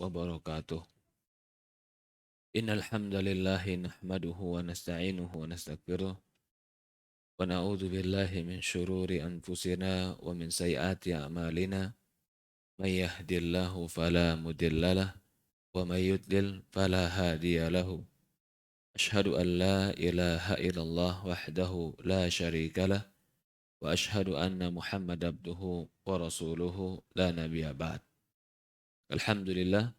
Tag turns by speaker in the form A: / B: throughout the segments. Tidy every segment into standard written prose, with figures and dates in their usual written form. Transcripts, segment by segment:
A: wabarakatuh. Innal hamdalillah nahmaduhu wa nasta'inuhu wa nastaghfiruh wa na'udzu billahi min syururi anfusina wa min sayyiati a'malina. May yahdihillahu fala mudhillalah wa may yudlil fala hadiyalahu. Asyhadu an la ilaha illallah wahdahu la syarikalah wa asyhadu anna Muhammad abduhu wa rasuluhu la nabiyya ba'd. Alhamdulillah.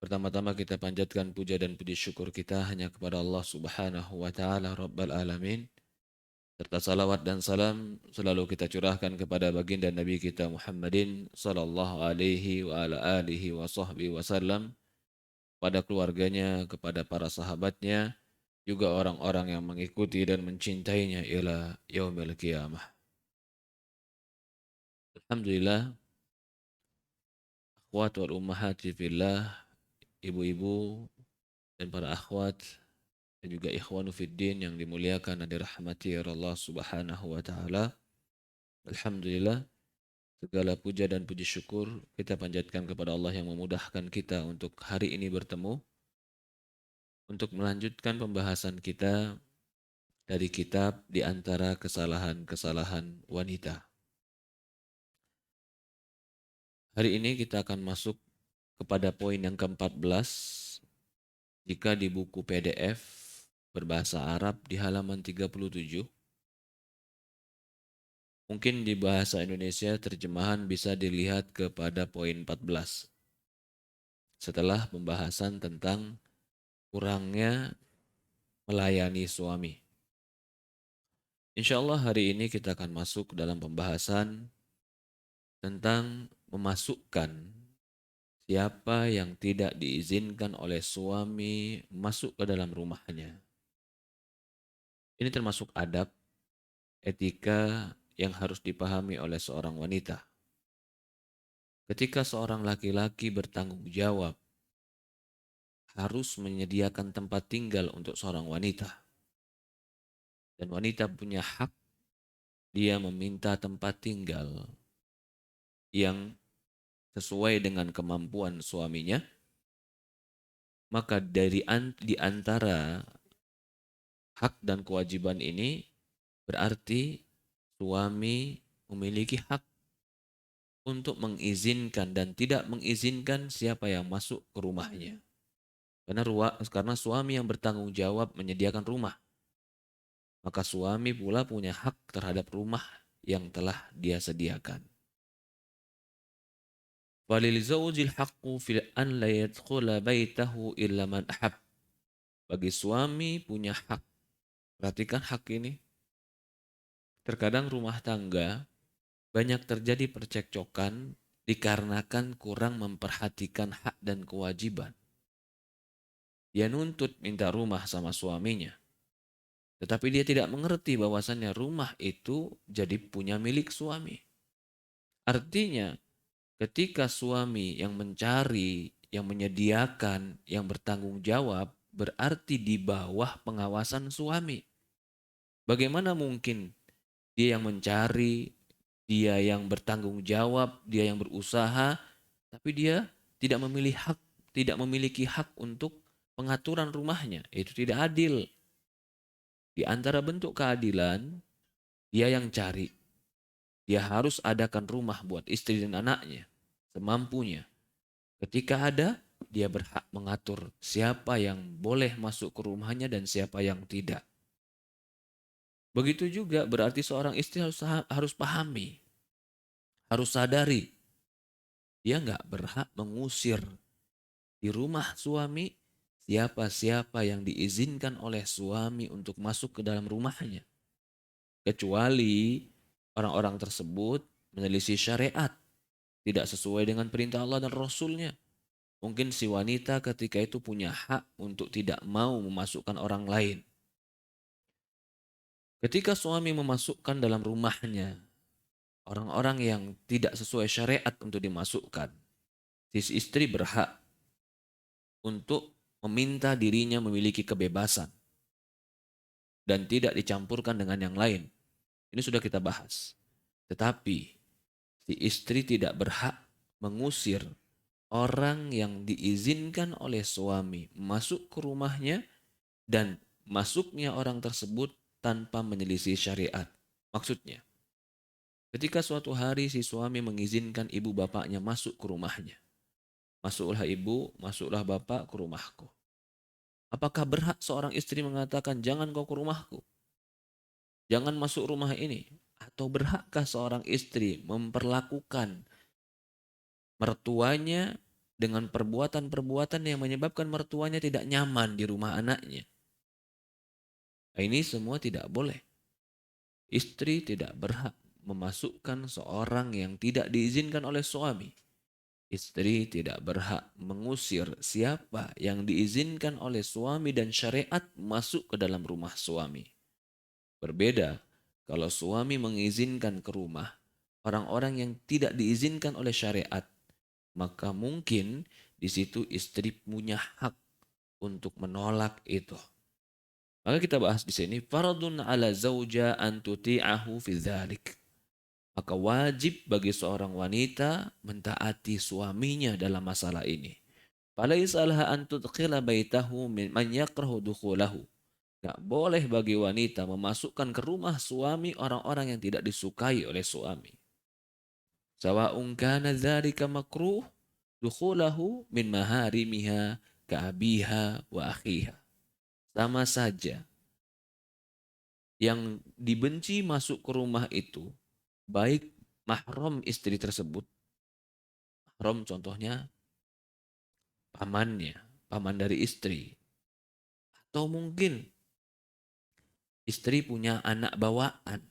A: Pertama-tama kita panjatkan puja dan puji syukur kita hanya kepada Allah Subhanahu wa taala Rabbal alamin, serta salawat dan salam selalu kita curahkan kepada baginda Nabi kita Muhammadin sallallahu alaihi wa ala alihi wa sahbihi wasallam, pada keluarganya, kepada para sahabatnya, juga orang-orang yang mengikuti dan mencintainya ila yaumil qiyamah. Alhamdulillah, akhwat wal ummahati fillah, ibu-ibu dan para akhwat dan juga ikhwanu fiddin yang dimuliakan dan dirahmati oleh Allah Subhanahu wa taala. Alhamdulillah, segala puja dan puji syukur kita panjatkan kepada Allah yang memudahkan kita untuk hari ini bertemu untuk melanjutkan pembahasan kita dari kitab di antara kesalahan-kesalahan wanita. Hari ini kita akan masuk kepada poin yang ke-14. Jika di buku PDF berbahasa Arab di halaman 37, mungkin di bahasa Indonesia terjemahan bisa dilihat kepada poin 14. Setelah pembahasan tentang kurangnya melayani suami. Insya Allah hari ini kita akan masuk dalam pembahasan tentang memasukkan siapa yang tidak diizinkan oleh suami masuk ke dalam rumahnya. Ini termasuk adab, etika yang harus dipahami oleh seorang wanita. Ketika seorang laki-laki bertanggung jawab harus menyediakan tempat tinggal untuk seorang wanita, dan wanita punya hak dia meminta tempat tinggal yang sesuai dengan kemampuan suaminya, maka di antara hak dan kewajiban ini berarti suami memiliki hak untuk mengizinkan dan tidak mengizinkan siapa yang masuk ke rumahnya. Karena suami yang bertanggung jawab menyediakan rumah, maka suami pula punya hak terhadap rumah yang telah dia sediakan. Walil zawjil haqqu fil an la yadkhula baitahu illa man ahab. Bagi suami punya hak. Perhatikan hak ini. Terkadang rumah tangga banyak terjadi percekcokan dikarenakan kurang memperhatikan hak dan kewajiban. Dia nuntut minta rumah sama suaminya, tetapi dia tidak mengerti bahwasannya rumah itu jadi punya milik suami. Artinya, ketika suami yang mencari, yang menyediakan, yang bertanggung jawab, berarti di bawah pengawasan suami. Bagaimana mungkin dia yang mencari, dia yang bertanggung jawab, dia yang berusaha, tapi dia tidak memiliki hak untuk pengaturan rumahnya. Itu tidak adil. Di antara bentuk keadilan, dia yang cari. Dia harus adakan rumah buat istri dan anaknya semampunya. Ketika ada, dia berhak mengatur siapa yang boleh masuk ke rumahnya dan siapa yang tidak. Begitu juga berarti seorang istri harus pahami, harus sadari, dia nggak berhak mengusir di rumah suami siapa-siapa yang diizinkan oleh suami untuk masuk ke dalam rumahnya. Kecuali orang-orang tersebut menyelisih syariat, tidak sesuai dengan perintah Allah dan Rasulnya. Mungkin si wanita ketika itu punya hak untuk tidak mau memasukkan orang lain. Ketika suami memasukkan dalam rumahnya orang-orang yang tidak sesuai syariat untuk dimasukkan, si istri berhak untuk meminta dirinya memiliki kebebasan dan tidak dicampurkan dengan yang lain. Ini sudah kita bahas. Tetapi si istri tidak berhak mengusir orang yang diizinkan oleh suami masuk ke rumahnya dan masuknya orang tersebut tanpa menyelisih syariat. Maksudnya, ketika suatu hari si suami mengizinkan ibu bapaknya masuk ke rumahnya. Masuklah ibu, masuklah bapak ke rumahku. Apakah berhak seorang istri mengatakan, jangan kau ke rumahku, jangan masuk rumah ini? Atau berhakkah seorang istri memperlakukan mertuanya dengan perbuatan-perbuatan yang menyebabkan mertuanya tidak nyaman di rumah anaknya? Nah, ini semua tidak boleh. Istri tidak berhak memasukkan seorang yang tidak diizinkan oleh suami. Istri tidak berhak mengusir siapa yang diizinkan oleh suami dan syariat masuk ke dalam rumah suami. Berbeda kalau suami mengizinkan ke rumah orang-orang yang tidak diizinkan oleh syariat, maka mungkin di situ istri punya hak untuk menolak itu. Maka kita bahas di sini fardun ala zauja an tuti'ahu fi dzalik. Maka wajib bagi seorang wanita mentaati suaminya dalam masalah ini. Falaisa laha an tudkhila baitahu man yakrahu dukhulahu. Gak boleh bagi wanita memasukkan ke rumah suami orang-orang yang tidak disukai oleh suami. Sawa'un kana dzalika makruh dukhulahu min maharimiha ka abiha wa akhiha. Sama saja yang dibenci masuk ke rumah itu baik mahram istri tersebut, mahram contohnya pamannya, paman dari istri, atau mungkin istri punya anak bawaan,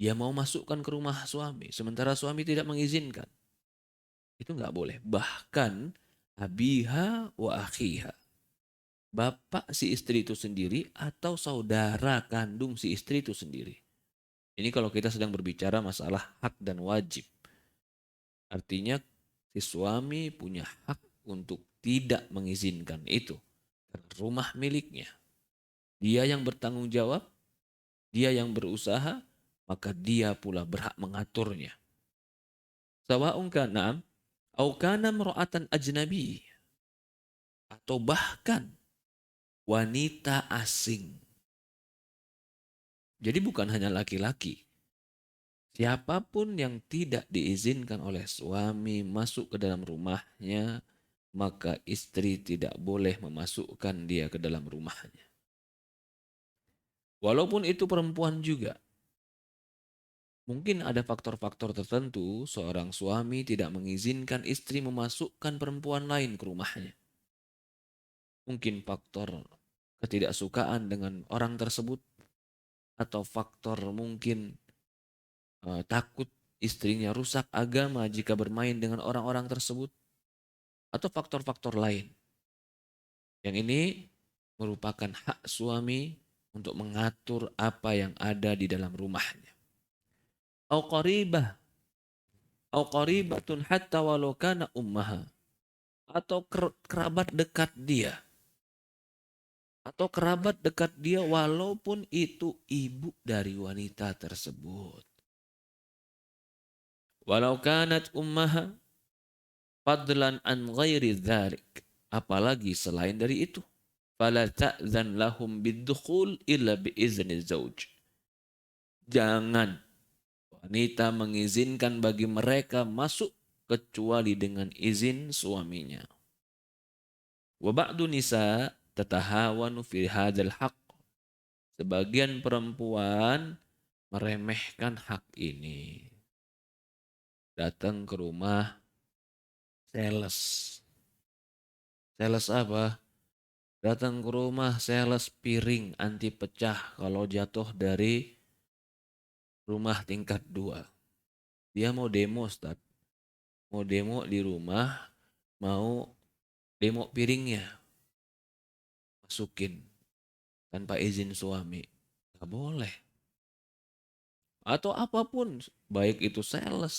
A: dia mau masukkan ke rumah suami, sementara suami tidak mengizinkan. Itu nggak boleh. Bahkan abiha wa akhiha. Bapak si istri itu sendiri atau saudara kandung si istri itu sendiri. Ini kalau kita sedang berbicara masalah hak dan wajib. Artinya si suami punya hak untuk tidak mengizinkan itu. Karena rumah miliknya. Dia yang bertanggung jawab, dia yang berusaha, maka dia pula berhak mengaturnya. Sawa'un kana au kana mar'atan ajnabi, atau bahkan wanita asing. Jadi bukan hanya laki-laki. Siapapun yang tidak diizinkan oleh suami masuk ke dalam rumahnya, maka istri tidak boleh memasukkan dia ke dalam rumahnya. Walaupun itu perempuan juga. Mungkin ada faktor-faktor tertentu seorang suami tidak mengizinkan istri memasukkan perempuan lain ke rumahnya. Mungkin faktor ketidaksukaan dengan orang tersebut, atau faktor mungkin takut istrinya rusak agama jika bermain dengan orang-orang tersebut, atau faktor-faktor lain. Yang ini merupakan hak suami untuk mengatur apa yang ada di dalam rumahnya. Au qaribah, au qaribatun hatta walau kana ummaha, atau kerabat dekat dia. Atau kerabat dekat dia walaupun itu ibu dari wanita tersebut. Walau kanat ummaha fadlan an ghairi dzalik. Apalagi selain dari itu. Fala ta'zan lahum bidukhul illa biizni zauj. Jangan wanita mengizinkan bagi mereka masuk kecuali dengan izin suaminya. Wa ba'du nisa tatahawanu fi hadzal haqq. Sebagian perempuan meremehkan hak ini. Datang ke rumah sales. Sales apa? Datang ke rumah sales piring anti pecah kalau jatuh dari rumah tingkat 2. Dia mau demo, Ustaz. Mau demo di rumah, mau demo piringnya. Masukin tanpa izin suami. Gak boleh. Atau apapun, baik itu sales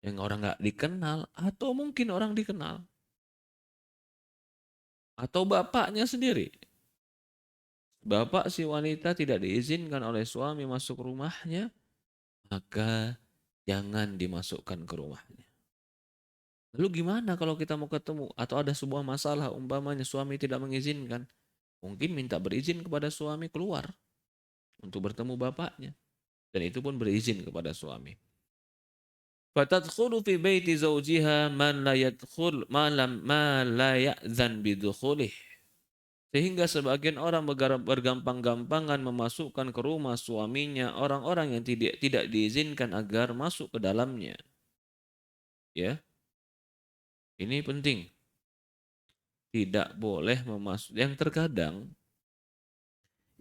A: yang orang gak dikenal, atau mungkin orang dikenal. Atau bapaknya sendiri. Bapak si wanita tidak diizinkan oleh suami masuk rumahnya, maka jangan dimasukkan ke rumahnya. Lalu gimana kalau kita mau ketemu atau ada sebuah masalah umpamanya suami tidak mengizinkan? Mungkin minta berizin kepada suami keluar untuk bertemu bapaknya dan itu pun berizin kepada suami. Fatadkhulu fi baiti zawjiha man la yadkhul ma la ya'zan bidukhulih. Sehingga sebagian orang bergampang-gampangan memasukkan ke rumah suaminya orang-orang yang tidak diizinkan agar masuk ke dalamnya. Ya, ini penting. Tidak boleh memasuk. Yang terkadang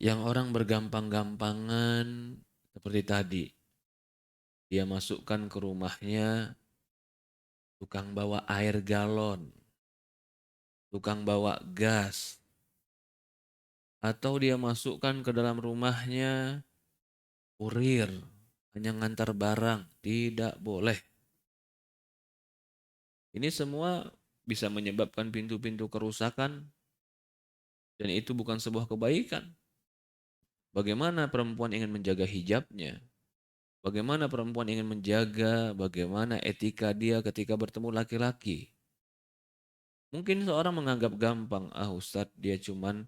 A: yang orang bergampang-gampangan seperti tadi, dia masukkan ke rumahnya tukang bawa air galon, tukang bawa gas, atau dia masukkan ke dalam rumahnya kurir, hanya ngantar barang. Tidak boleh. Ini semua bisa menyebabkan pintu-pintu kerusakan dan itu bukan sebuah kebaikan. Bagaimana perempuan ingin menjaga hijabnya? Bagaimana perempuan ingin menjaga bagaimana etika dia ketika bertemu laki-laki? Mungkin seorang menganggap gampang, ah Ustadz dia cuman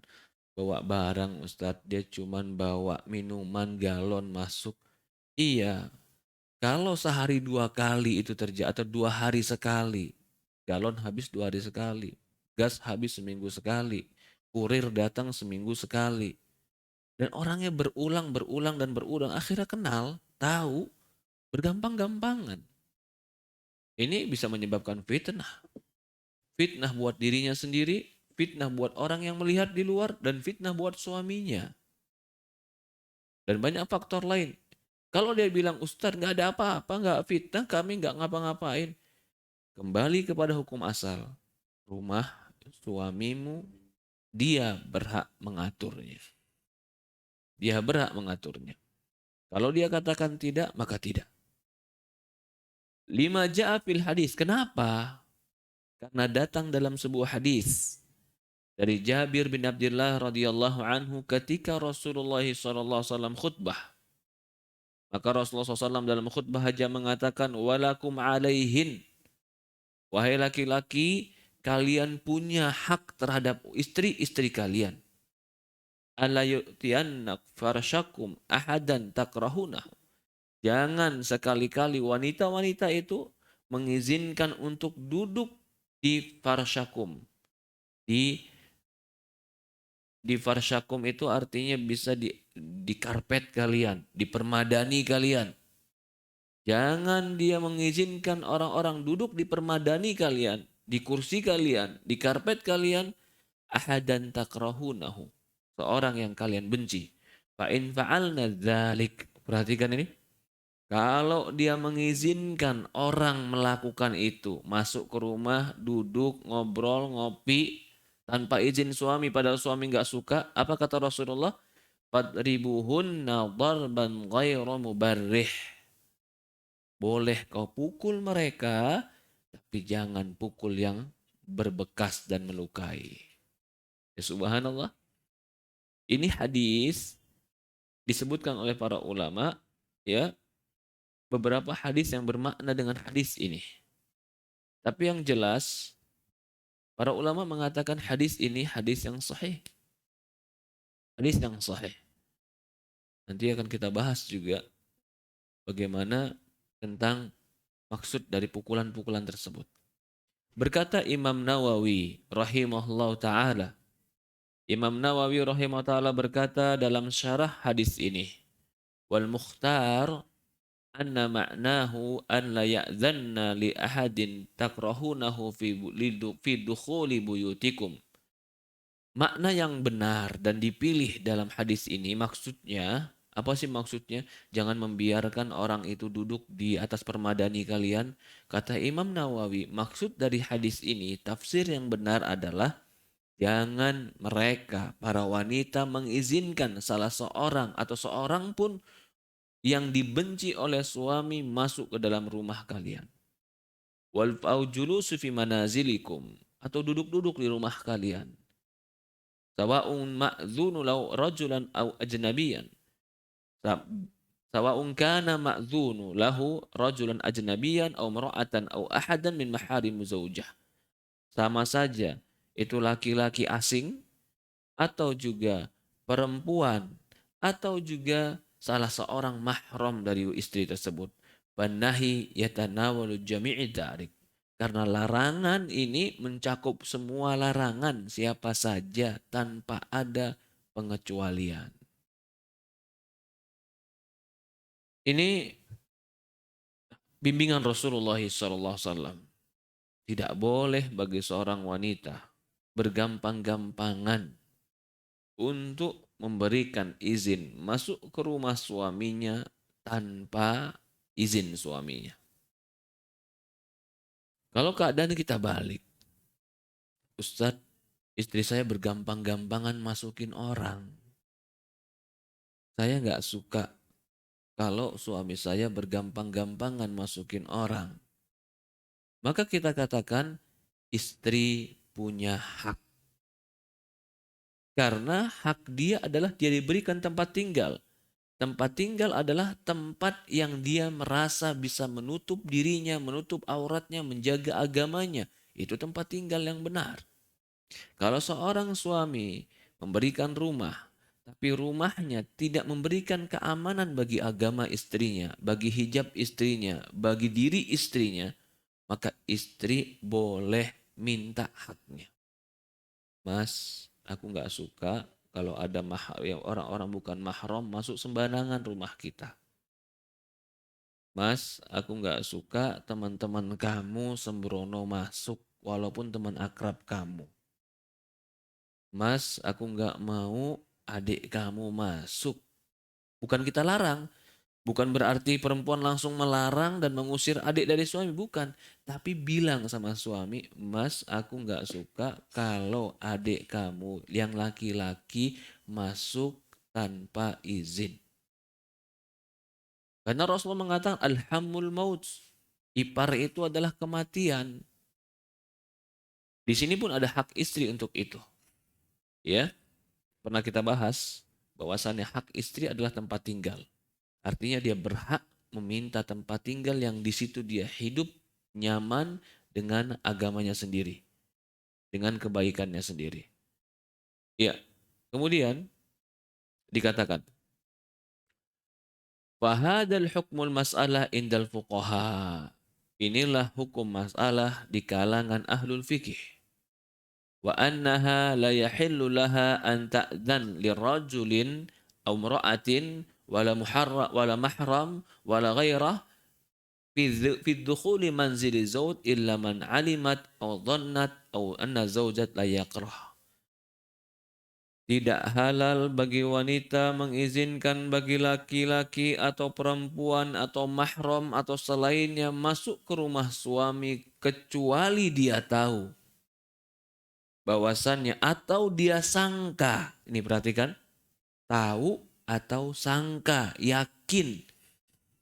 A: bawa barang, Ustadz dia cuman bawa minuman galon masuk. Iya, kalau sehari 2 kali itu terjadi atau 2 hari sekali, galon habis 2 hari sekali, gas habis seminggu sekali, kurir datang seminggu sekali. Dan orangnya berulang dan berulang, akhirnya kenal, tahu, bergampang-gampangan. Ini bisa menyebabkan fitnah. Fitnah buat dirinya sendiri, fitnah buat orang yang melihat di luar, dan fitnah buat suaminya. Dan banyak faktor lain. Kalau dia bilang, Ustadz nggak ada apa-apa, nggak fitnah, kami nggak ngapa-ngapain. Kembali kepada hukum asal. Rumah suamimu, dia berhak mengaturnya. Dia berhak mengaturnya. Kalau dia katakan tidak, maka tidak. Lima ja'a fil hadis. Kenapa? Karena datang dalam sebuah hadis dari Jabir bin Abdullah radhiyallahu anhu ketika Rasulullah SAW khutbah. Maka Rasulullah SAW dalam khutbah haja mengatakan, walakum alaihin. Wahai laki-laki, kalian punya hak terhadap istri-istri kalian. Ala yu'tiyannak farsyakum ahadan takrahunah. Jangan sekali-kali wanita-wanita itu mengizinkan untuk duduk di farsyakum. Di farsyakum itu artinya bisa di karpet kalian, di permadani kalian. Jangan dia mengizinkan orang-orang duduk di permadani kalian, di kursi kalian, di karpet kalian, ahadan takrahunahu. Seorang yang kalian benci. Fa in fa'alna dzalik. Perhatikan ini. Kalau dia mengizinkan orang melakukan itu, masuk ke rumah, duduk, ngobrol, ngopi, tanpa izin suami, padahal suami nggak suka, apa kata Rasulullah? Fadribuhunna darban ghairu mubarrih. Boleh kau pukul mereka, tapi jangan pukul yang berbekas dan melukai. Ya subhanallah. Ini hadis disebutkan oleh para ulama, ya, beberapa hadis yang bermakna dengan hadis ini. Tapi yang jelas, para ulama mengatakan hadis ini hadis yang sahih. Hadis yang sahih. Nanti akan kita bahas juga bagaimana tentang maksud dari pukulan-pukulan tersebut. Berkata Imam Nawawi rahimahullah ta'ala. Imam Nawawi rahimahullah ta'ala berkata dalam syarah hadis ini. Wal mukhtar anna ma'nahu an la ya'zanna li ahadin takrahunahu fi dukhuli buyutikum. Makna yang benar dan dipilih dalam hadis ini maksudnya, apa sih maksudnya? Jangan membiarkan orang itu duduk di atas permadani kalian. Kata Imam Nawawi, maksud dari hadis ini, tafsir yang benar adalah jangan mereka, para wanita mengizinkan salah seorang atau seorang pun yang dibenci oleh suami masuk ke dalam rumah kalian. Wal julusu fi manazilikum, atau duduk-duduk di rumah kalian. Sawa'un ma'dzunu law rajulan aw ajnabiyan. Sawa'un kana ma'dzunu lahu rajulan ajnabiyan aw imra'atan aw ahadan min maharimu zaujah. Sama saja itu laki-laki asing atau juga perempuan atau juga salah seorang mahram dari istri tersebut. Fanahi yatanawalu jami'i dzalik. Karena larangan ini mencakup semua larangan siapa saja tanpa ada pengecualian. Ini bimbingan Rasulullah SAW. Tidak boleh bagi seorang wanita bergampang-gampangan untuk memberikan izin masuk ke rumah suaminya tanpa izin suaminya. Kalau keadaan kita balik, Ustadz, istri saya bergampang-gampangan masukin orang. Saya nggak suka kalau suami saya bergampang-gampangan masukin orang. Maka kita katakan istri punya hak. Karena hak dia adalah dia diberikan tempat tinggal. Tempat tinggal adalah tempat yang dia merasa bisa menutup dirinya, menutup auratnya, menjaga agamanya. Itu tempat tinggal yang benar. Kalau seorang suami memberikan rumah, tapi rumahnya tidak memberikan keamanan bagi agama istrinya, bagi hijab istrinya, bagi diri istrinya, maka istri boleh minta haknya. Mas, aku nggak suka kalau ada yang orang-orang bukan mahram masuk sembarangan rumah kita. Mas, aku nggak suka teman-teman kamu sembrono masuk walaupun teman akrab kamu. Mas, aku nggak mau adik kamu masuk. Bukan kita larang. Bukan berarti perempuan langsung melarang dan mengusir adik dari suami. Bukan. Tapi bilang sama suami, Mas, aku nggak suka kalau adik kamu yang laki-laki masuk tanpa izin. Karena Rasulullah mengatakan, Alhamul maut. Ipar itu adalah kematian. Di sini pun ada hak istri untuk itu. Ya, pernah kita bahas bahwasannya hak istri adalah tempat tinggal. Artinya dia berhak meminta tempat tinggal yang di situ dia hidup nyaman dengan agamanya sendiri, dengan kebaikannya sendiri. Ya, kemudian dikatakan, fahadal hukmul mas'alah indal fuqaha. Inilah hukum masalah di kalangan ahlul fikih. Wa annaha la yahillu laha an ta'dhan lirajulin aw imra'atin wala mahram wala ghairah fi dukhuli manzili zawj illa man alimat aw dhannat aw anna zawjat la yakrah. Tidak halal bagi wanita mengizinkan bagi laki-laki atau perempuan atau mahram atau selainnya masuk ke rumah suami kecuali dia tahu bahwasannya atau dia sangka. Ini perhatikan, tahu atau sangka, yakin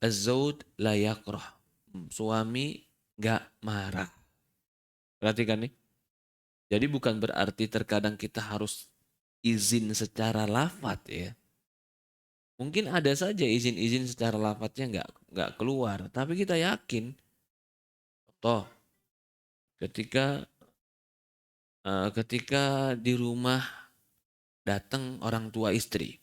A: az-zawj la yakrah. Suami nggak marah. Perhatikan nih. Jadi bukan berarti terkadang kita harus izin secara lafaz ya. Mungkin ada saja izin-izin secara lafaznya nggak keluar, tapi kita yakin toh ketika ketika di rumah datang orang tua istri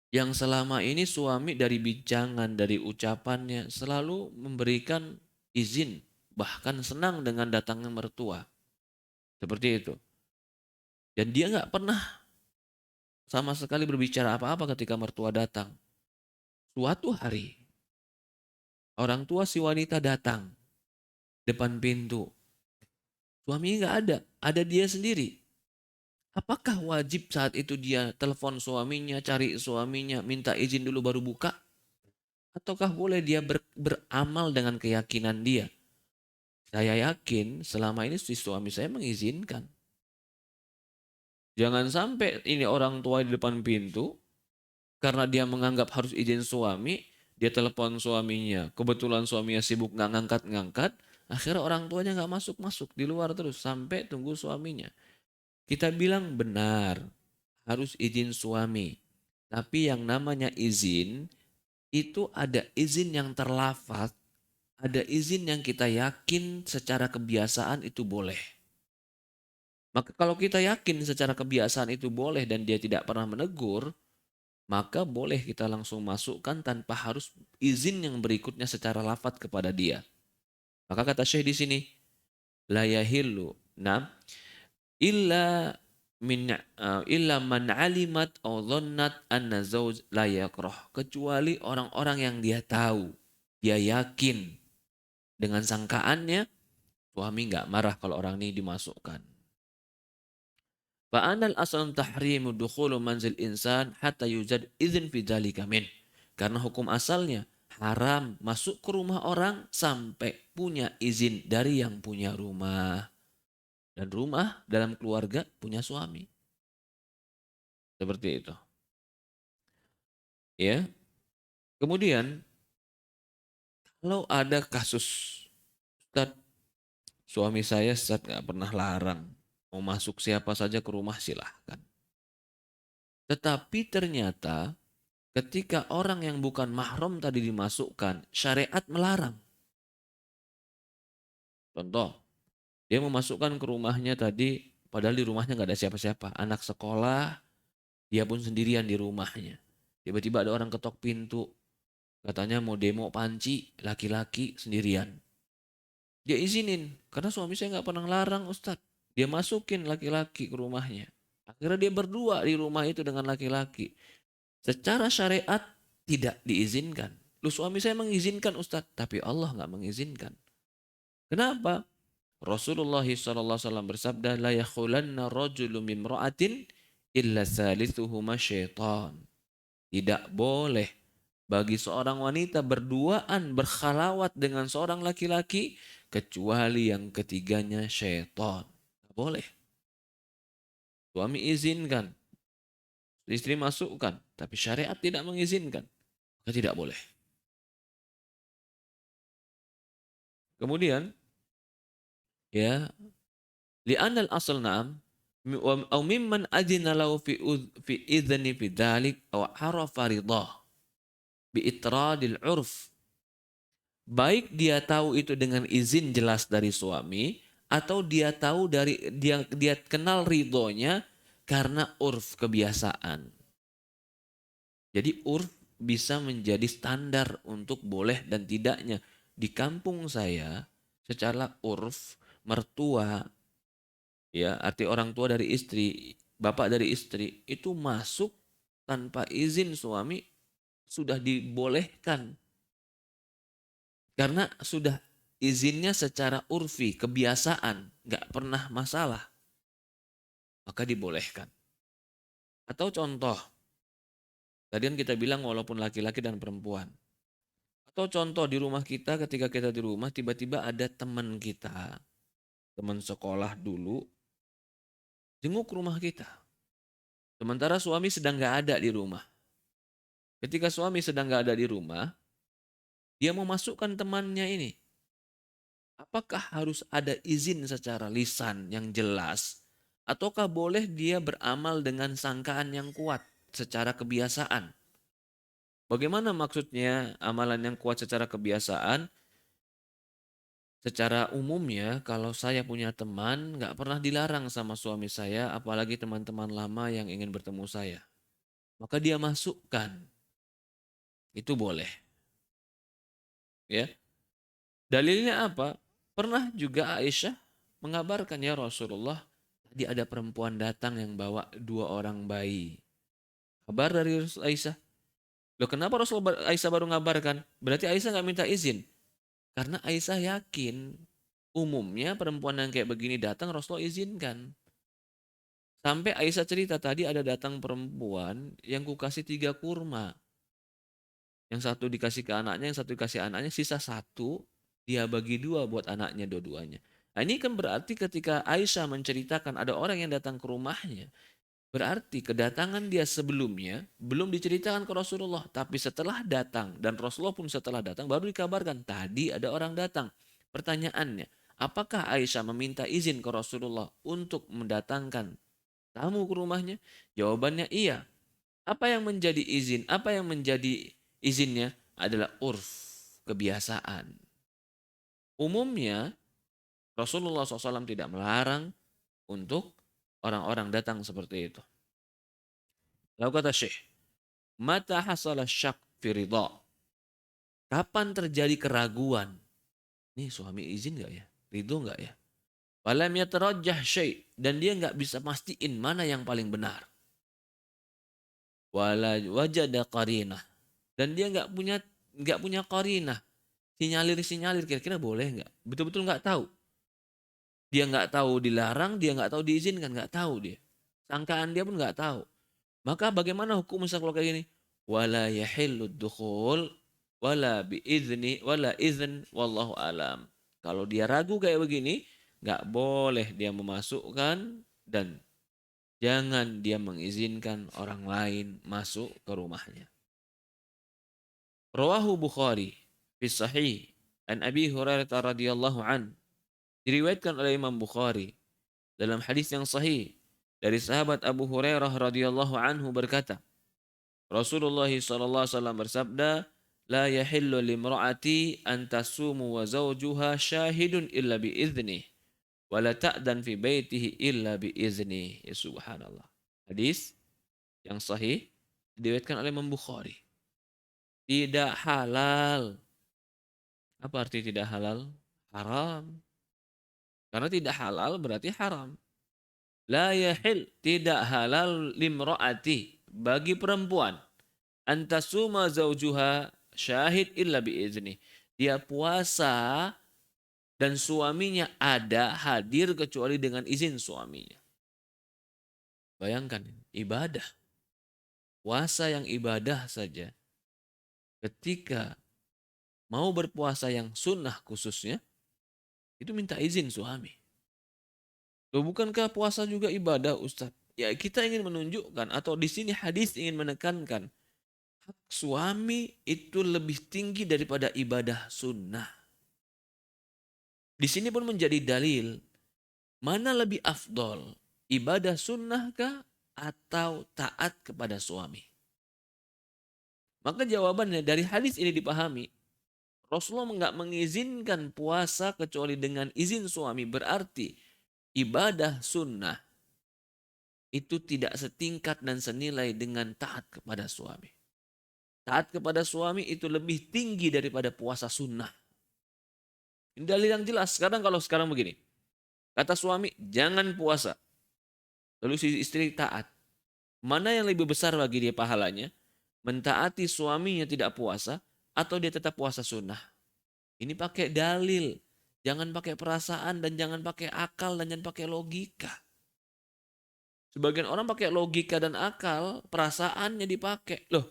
A: yang selama ini suami dari bicangan, dari ucapannya selalu memberikan izin, bahkan senang dengan datangnya mertua. Seperti itu. Dan dia nggak pernah sama sekali berbicara apa-apa ketika mertua datang. Suatu hari, orang tua si wanita datang depan pintu. Suaminya nggak ada dia sendiri. Apakah wajib saat itu dia telepon suaminya, cari suaminya, minta izin dulu baru buka? Ataukah boleh dia beramal dengan keyakinan dia? Saya yakin selama ini si suami saya mengizinkan. Jangan sampai ini orang tua di depan pintu, karena dia menganggap harus izin suami, dia telepon suaminya. Kebetulan suaminya sibuk nggak ngangkat-ngangkat, akhirnya orang tuanya nggak masuk-masuk, di luar terus sampai tunggu suaminya. Kita bilang benar, harus izin suami. Tapi yang namanya izin itu ada izin yang terlafaz, ada izin yang kita yakin secara kebiasaan itu boleh. Maka kalau kita yakin secara kebiasaan itu boleh dan dia tidak pernah menegur, maka boleh kita langsung masukkan tanpa harus izin yang berikutnya secara lafaz kepada dia. Maka kata Syekh di sini, la yahillu nam illa illa man alimat aw dhannat anna zauj la yakrah, kecuali orang-orang yang dia tahu, dia yakin dengan sangkaannya suami nggak marah kalau orang ini dimasukkan. Fa anal aslan tahrimu dukhulu manzil insan hatta yujad izin fi dzalika min. Karena hukum asalnya haram masuk ke rumah orang sampai punya izin dari yang punya rumah. Dan rumah dalam keluarga punya suami. Seperti itu. Ya. Kemudian kalau ada kasus, Ustaz, suami saya Ustaz nggak pernah larang. Mau masuk siapa saja ke rumah silahkan. Tetapi ternyata ketika orang yang bukan mahram tadi dimasukkan, syariat melarang. Contoh, dia memasukkan ke rumahnya tadi, padahal di rumahnya nggak ada siapa-siapa. Anak sekolah, dia pun sendirian di rumahnya. Tiba-tiba ada orang ketok pintu, katanya mau demo panci, laki-laki sendirian. Dia izinin, karena suami saya nggak pernah larang Ustadz. Dia masukin laki-laki ke rumahnya. Akhirnya dia berdua di rumah itu dengan laki-laki. Secara syariat tidak diizinkan. Lu suami saya mengizinkan Ustadz, tapi Allah nggak mengizinkan. Kenapa? Rasulullah SAW bersabda, la yakhulanna rajulu mimra'atin illa salithuhuma syaitan. Tidak boleh bagi seorang wanita berduaan berkhalawat dengan seorang laki-laki kecuali yang ketiganya syaitan. Tidak boleh. Suami izinkan, istri masukkan, tapi syariat tidak mengizinkan. Maka tidak boleh. Kemudian, ya, li'anna al-asl na'am أو ممن أذن له في إذن في ذلك أو عرف رضاه بإطراد العرف. Baik dia tahu itu dengan izin jelas dari suami atau dia tahu dari dia kenal ridhonya karena urf kebiasaan. Jadi urf bisa menjadi standar untuk boleh dan tidaknya. Di kampung saya secara urf mertua, ya arti orang tua dari istri, bapak dari istri itu masuk tanpa izin suami sudah dibolehkan. Karena sudah izinnya secara urfi, kebiasaan, nggak pernah masalah, maka dibolehkan. Atau contoh, tadi kan kita bilang walaupun laki-laki dan perempuan. Atau contoh di rumah kita, ketika kita di rumah, tiba-tiba ada teman kita, teman sekolah dulu, jenguk rumah kita. Sementara suami sedang nggak ada di rumah. Ketika suami sedang nggak ada di rumah, dia mau masukkan temannya ini. Apakah harus ada izin secara lisan yang jelas? Ataukah boleh dia beramal dengan sangkaan yang kuat secara kebiasaan? Bagaimana maksudnya amalan yang kuat secara kebiasaan? Secara umumnya kalau saya punya teman nggak pernah dilarang sama suami saya, apalagi teman-teman lama yang ingin bertemu saya. Maka dia masukkan, itu boleh. Ya, dalilnya apa? Pernah juga Aisyah mengabarkan, ya Rasulullah, tadi ada perempuan datang yang bawa 2 orang bayi. Kabar dari Aisyah. Loh kenapa Aisyah baru ngabarkan? Berarti Aisyah nggak minta izin. Karena Aisyah yakin umumnya perempuan yang kayak begini datang Rasulullah izinkan. Sampai Aisyah cerita tadi ada datang perempuan yang kukasih 3 kurma. Yang satu dikasih ke anaknya, yang satu dikasih anaknya, sisa satu dia bagi 2 buat anaknya dua-duanya. Nah ini kan berarti ketika Aisyah menceritakan ada orang yang datang ke rumahnya, berarti kedatangan dia sebelumnya belum diceritakan ke Rasulullah. Tapi setelah datang, dan Rasulullah pun setelah datang baru dikabarkan, tadi ada orang datang. Pertanyaannya, apakah Aisyah meminta izin ke Rasulullah untuk mendatangkan tamu ke rumahnya? Jawabannya iya. Apa yang menjadi izin? Apa yang menjadi izinnya? adalah urf, kebiasaan. Umumnya Rasulullah SAW tidak melarang untuk orang-orang datang seperti itu. Lalu kata Syekh, mata hasala syak fi ridha. Kapan terjadi keraguan? Nih suami izin nggak ya? Ridho nggak ya? Walam yatarajjah syai', dan dia nggak bisa mastiin mana yang paling benar. Wala wajada qarinah, dan dia nggak punya qarinah. Sinyalir kira-kira boleh nggak? Betul-betul nggak tahu. Dia nggak tahu dilarang, dia nggak tahu diizinkan, nggak tahu dia. Sangkaan dia pun nggak tahu. Maka bagaimana hukum misal kalau kayak gini? Wala yahillu dukhul wala biizni wala izn wallahu alam. Kalau dia ragu kayak begini, nggak boleh dia memasukkan dan jangan dia mengizinkan orang lain masuk ke rumahnya. Rawahu Bukhari fi sahih an Abi Hurairah radhiyallahu an. Diriwayatkan oleh Imam Bukhari dalam hadis yang sahih dari sahabat Abu Hurairah radhiyallahu anhu berkata, Rasulullah sallallahu alaihi wasallam bersabda, "La yahillu limra'ati an tasumu wa zawjuha syahidun illa bi idznih, wa la ta'dan fi baitihi illa bi idznih." Ya subhanallah. Hadis yang sahih diriwayatkan oleh Imam Bukhari. Tidak halal. Apa arti tidak halal? Haram. Karena tidak halal berarti haram. La yahil, tidak halal limra'ati, bagi perempuan, antasuma zaujuha syahid illa biizni. Dia puasa dan suaminya ada hadir kecuali dengan izin suaminya. Bayangkan, ibadah. Puasa yang ibadah saja. Ketika mau berpuasa yang sunnah khususnya, itu minta izin suami. Loh, bukankah puasa juga ibadah, Ustaz? Ya, kita ingin menunjukkan atau di sini hadis ingin menekankan hak suami itu lebih tinggi daripada ibadah sunnah. Di sini pun menjadi dalil mana lebih afdol, ibadah sunnahkah atau taat kepada suami. Maka jawabannya dari hadis ini dipahami, Rasulullah nggak mengizinkan puasa kecuali dengan izin suami, berarti ibadah sunnah itu tidak setingkat dan senilai dengan taat kepada suami. Taat kepada suami itu lebih tinggi daripada puasa sunnah. Ini dalil yang jelas. Kalau sekarang begini, kata suami jangan puasa, lalu si istri taat. Mana yang lebih besar bagi dia pahalanya? Mentaati suaminya tidak puasa atau dia tetap puasa sunnah? Ini pakai dalil. Jangan pakai perasaan dan jangan pakai akal dan jangan pakai logika. Sebagian orang pakai logika dan akal, perasaannya dipakai. Loh,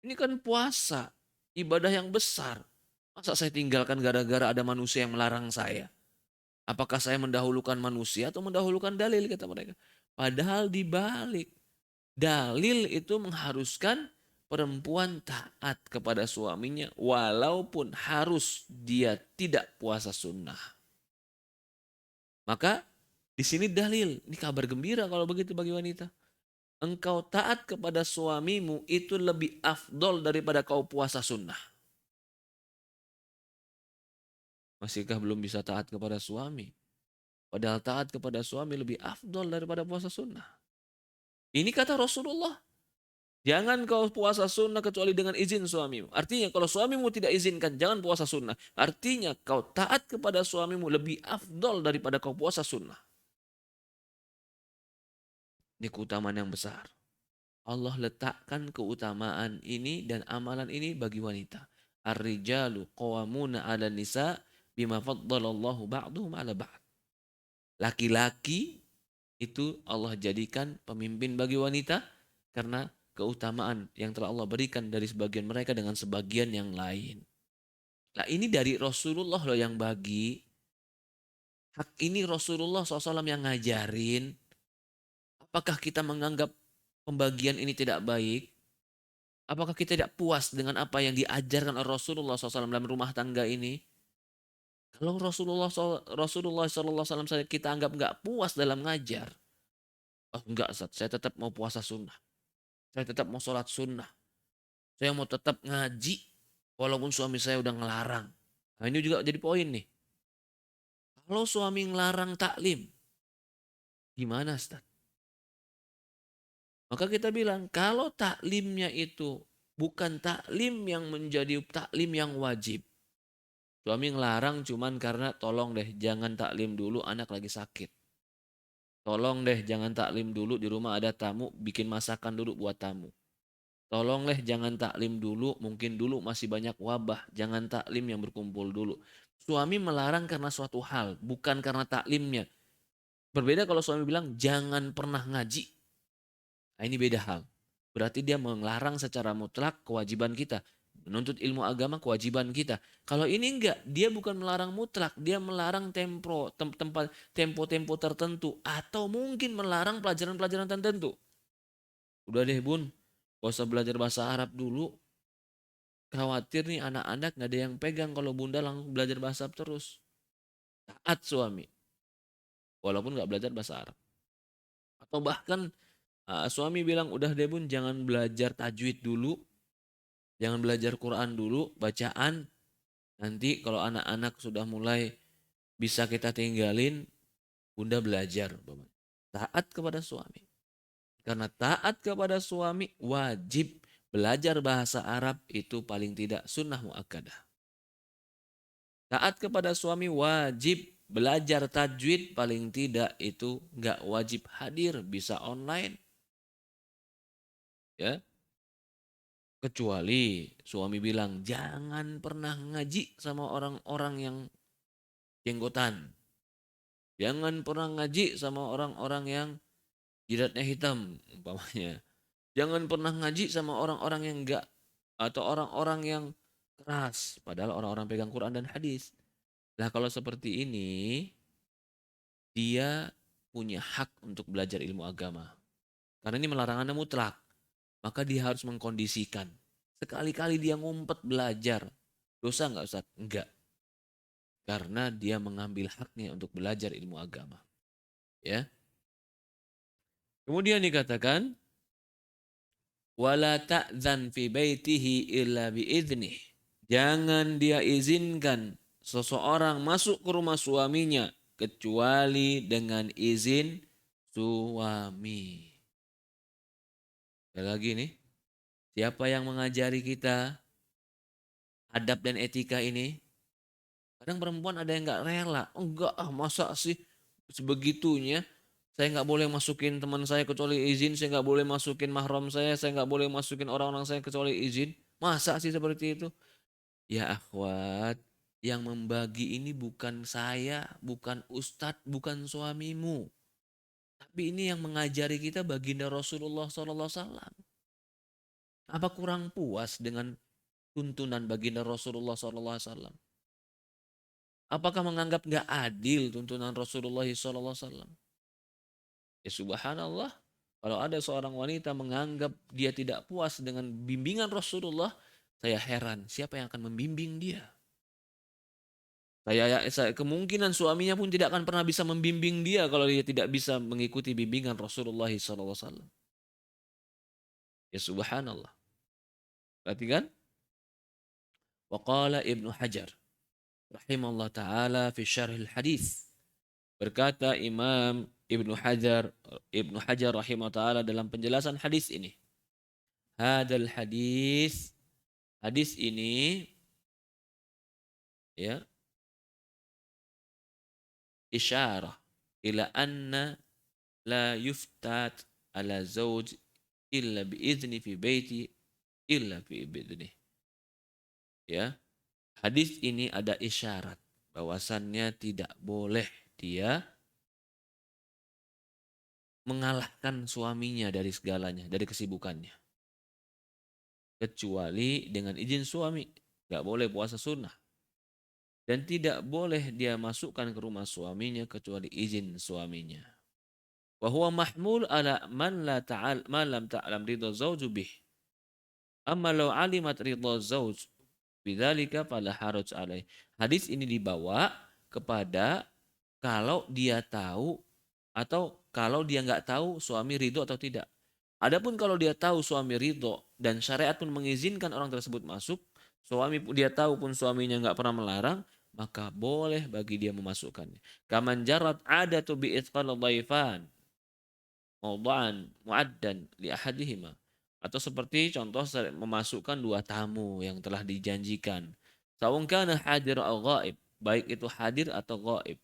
A: ini kan puasa, ibadah yang besar. Masa saya tinggalkan gara-gara ada manusia yang melarang saya? Apakah saya mendahulukan manusia atau mendahulukan dalil, kata mereka. Padahal dibalik. Dalil itu mengharuskan perempuan taat kepada suaminya walaupun harus dia tidak puasa sunnah. Maka di sini dalil, ini kabar gembira kalau begitu bagi wanita. Engkau taat kepada suamimu itu lebih afdol daripada kau puasa sunnah. Masihkah belum bisa taat kepada suami? Padahal taat kepada suami lebih afdol daripada puasa sunnah. Ini kata Rasulullah. Jangan kau puasa sunnah kecuali dengan izin suamimu. Artinya kalau suamimu tidak izinkan, jangan puasa sunnah. Artinya kau taat kepada suamimu lebih afdol daripada kau puasa sunnah. Ini keutamaan yang besar. Allah letakkan keutamaan ini dan amalan ini bagi wanita. Ar-rijalu qawwamuna 'alan nisa bima faddalallahu ba'dhum 'ala ba'd. Laki-laki itu Allah jadikan pemimpin bagi wanita karena keutamaan yang telah Allah berikan dari sebagian mereka dengan sebagian yang lain. Nah, ini dari Rasulullah loh yang bagi. Hak ini Rasulullah SAW yang ngajarin. Apakah kita menganggap pembagian ini tidak baik? Apakah kita tidak puas dengan apa yang diajarkan oleh Rasulullah SAW dalam rumah tangga ini? Kalau Rasulullah SAW saya kita anggap nggak puas dalam ngajar, oh enggak Ustaz, saya tetap mau puasa sunnah, saya tetap mau sholat sunnah, saya mau tetap ngaji, walaupun suami saya udah ngelarang. Nah ini juga jadi poin nih. Kalau suami ngelarang taklim, gimana Ustaz? Maka kita bilang, kalau taklimnya itu bukan taklim yang menjadi taklim yang wajib. Suami ngelarang cuman karena tolong deh jangan taklim dulu anak lagi sakit. Tolong deh jangan taklim dulu di rumah ada tamu, bikin masakan dulu buat tamu. Tolong deh jangan taklim dulu, mungkin dulu masih banyak wabah, jangan taklim yang berkumpul dulu. Suami melarang karena suatu hal, bukan karena taklimnya. Berbeda kalau suami bilang jangan pernah ngaji. Nah, ini beda hal. Berarti dia melarang secara mutlak kewajiban kita. Menuntut ilmu agama kewajiban kita. Kalau ini enggak, dia bukan melarang mutlak, dia melarang tempo-tempo tertentu atau mungkin melarang pelajaran-pelajaran tertentu. Udah deh bun, gak usah belajar bahasa Arab dulu. Khawatir nih anak-anak gak ada yang pegang kalau bunda langsung belajar bahasa Arab terus. Taat suami, walaupun gak belajar bahasa Arab. Atau bahkan suami bilang, udah deh bun jangan belajar tajwid dulu. Jangan belajar Quran dulu, bacaan. Nanti kalau anak-anak sudah mulai bisa kita tinggalin, bunda belajar. Taat kepada suami. Karena taat kepada suami wajib belajar bahasa Arab itu paling tidak sunnah muakkadah. Taat kepada suami wajib belajar tajwid paling tidak itu nggak wajib hadir, bisa online. Ya, kecuali suami bilang jangan pernah ngaji sama orang-orang yang jenggotan. Jangan pernah ngaji sama orang-orang yang jidatnya hitam umpamanya. Jangan pernah ngaji sama orang-orang yang enggak atau orang-orang yang keras. Padahal orang-orang pegang Quran dan hadis. Nah kalau seperti ini, dia punya hak untuk belajar ilmu agama. Karena ini melarangannya mutlak. Maka dia harus mengkondisikan. Sekali-kali dia ngumpet belajar. Dosa enggak Ustaz? Enggak. Karena dia mengambil haknya untuk belajar ilmu agama. Ya. Kemudian dikatakan, wala ta'zan fi baitihi illa biiznih. Jangan dia izinkan seseorang masuk ke rumah suaminya kecuali dengan izin suami. Sekali lagi nih, siapa yang mengajari kita adab dan etika ini? Kadang perempuan ada yang nggak rela. Enggak masa sih sebegitunya. Saya nggak boleh masukin teman saya kecuali izin. Saya nggak boleh masukin mahram saya. Saya nggak boleh masukin orang-orang saya kecuali izin. Masa sih seperti itu? Ya akhwat, yang membagi ini bukan saya, bukan ustadz, bukan suamimu. Tapi ini yang mengajari kita baginda Rasulullah SAW. Apa kurang puas dengan tuntunan baginda Rasulullah SAW? Apakah menganggap nggak adil tuntunan Rasulullah SAW? Ya subhanallah, kalau ada seorang wanita menganggap dia tidak puas dengan bimbingan Rasulullah, saya heran siapa yang akan membimbing dia. Kemungkinan suaminya pun tidak akan pernah bisa membimbing dia kalau dia tidak bisa mengikuti bimbingan Rasulullah SAW. Ya subhanallah. Perhatikan. Waqala Ibnu Hajar rahimahullah ta'ala fi syarhil hadis. Berkata Imam Ibnu Hajar rahimahullah ta'ala dalam penjelasan hadis ini. Hadal hadis ini ya isyarah ila anna la yuftat ala zawj illa biizni fi baiti illa fi biizni. Ya, hadis ini ada isyarat bahwasannya tidak boleh dia mengalahkan suaminya dari segalanya, dari kesibukannya. Kecuali dengan izin suami. Gak boleh puasa sunnah. Dan tidak boleh dia masukkan ke rumah suaminya kecuali izin suaminya. Wa huwa mahmul ala man lam ta'lam ridha zawju bih. Amma law alimat ridha zawj bidzalika fala haraj alaih. Hadis ini dibawa kepada kalau dia tahu atau kalau dia nggak tahu suami ridho atau tidak. Adapun kalau dia tahu suami ridho dan syariat pun mengizinkan orang tersebut masuk, Dia tahu pun suaminya nggak pernah melarang, maka boleh bagi dia memasukkannya. Kaman jarat adatu bi itqal dhaifan mawda'an muaddan li ahadihima. Atau seperti contoh memasukkan dua tamu yang telah dijanjikan. Sawun kana hadir atau ghaib, baik itu hadir atau ghaib.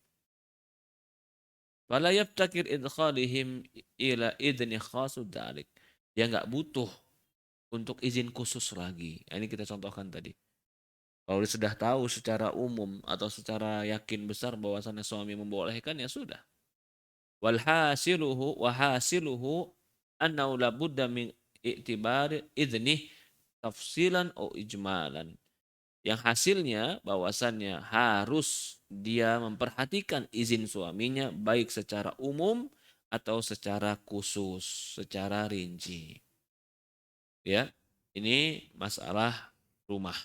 A: Fala yaftakir idkhalihim ila idni khasud dalik. Dia nggak butuh untuk izin khusus lagi. Ini kita contohkan tadi. Kalau dia sudah tahu secara umum atau secara yakin besar bahwasannya suami membolehkan, ya sudah. Wahasiluhu annahu labudda min i'tibar idnih tafsilan atau ijmalan. Yang hasilnya bahwasannya harus dia memperhatikan izin suaminya baik secara umum atau secara khusus, secara rinci. Ya, ini masalah rumah.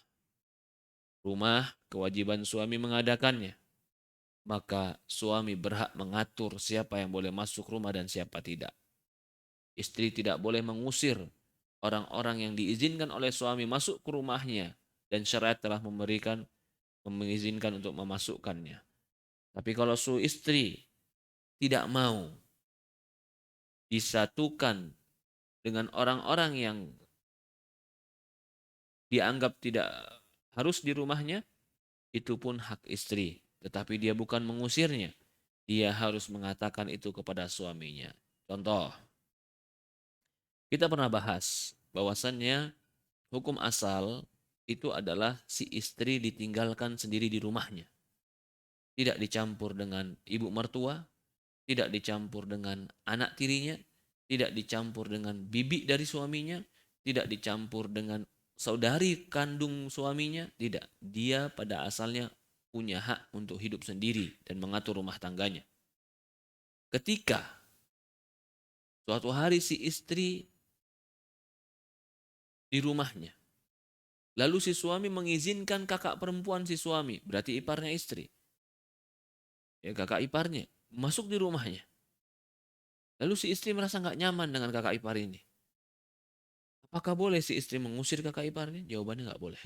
A: Rumah kewajiban suami mengadakannya. Maka suami berhak mengatur siapa yang boleh masuk rumah dan siapa tidak. Istri tidak boleh mengusir orang-orang yang diizinkan oleh suami masuk ke rumahnya dan syariat telah mengizinkan untuk memasukkannya. Tapi kalau istri tidak mau disatukan dengan orang-orang yang dianggap tidak harus di rumahnya, itu pun hak istri. Tetapi dia bukan mengusirnya. Dia harus mengatakan itu kepada suaminya. Contoh, kita pernah bahas bahwasannya hukum asal itu adalah si istri ditinggalkan sendiri di rumahnya. Tidak dicampur dengan ibu mertua, tidak dicampur dengan anak tirinya, tidak dicampur dengan bibi dari suaminya, tidak dicampur dengan saudari kandung suaminya, tidak. Dia pada asalnya punya hak untuk hidup sendiri dan mengatur rumah tangganya. Ketika suatu hari si istri di rumahnya, lalu si suami mengizinkan kakak perempuan si suami, berarti iparnya istri, ya kakak iparnya, masuk di rumahnya. Lalu si istri merasa nggak nyaman dengan kakak ipar ini. Apakah boleh si istri mengusir kakak iparnya? Jawabannya nggak boleh.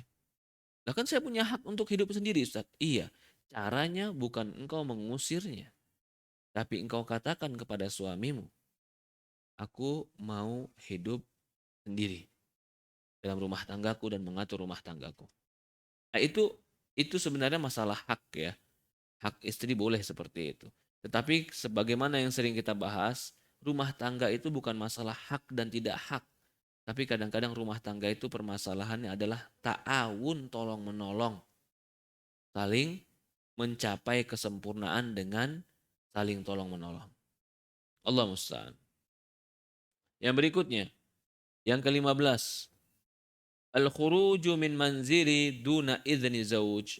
A: Lah kan saya punya hak untuk hidup sendiri, Ustaz. Iya, caranya bukan engkau mengusirnya, tapi engkau katakan kepada suamimu, aku mau hidup sendiri dalam rumah tanggaku dan mengatur rumah tanggaku. Nah, itu sebenarnya masalah hak ya. Hak istri boleh seperti itu. Tetapi sebagaimana yang sering kita bahas, rumah tangga itu bukan masalah hak dan tidak hak. Tapi kadang-kadang rumah tangga itu permasalahannya adalah ta'awun tolong menolong. Saling mencapai kesempurnaan dengan saling tolong menolong. Allah musta'an. Yang berikutnya, yang ke-15. Al-khuruju min manzili duna idzni zauj.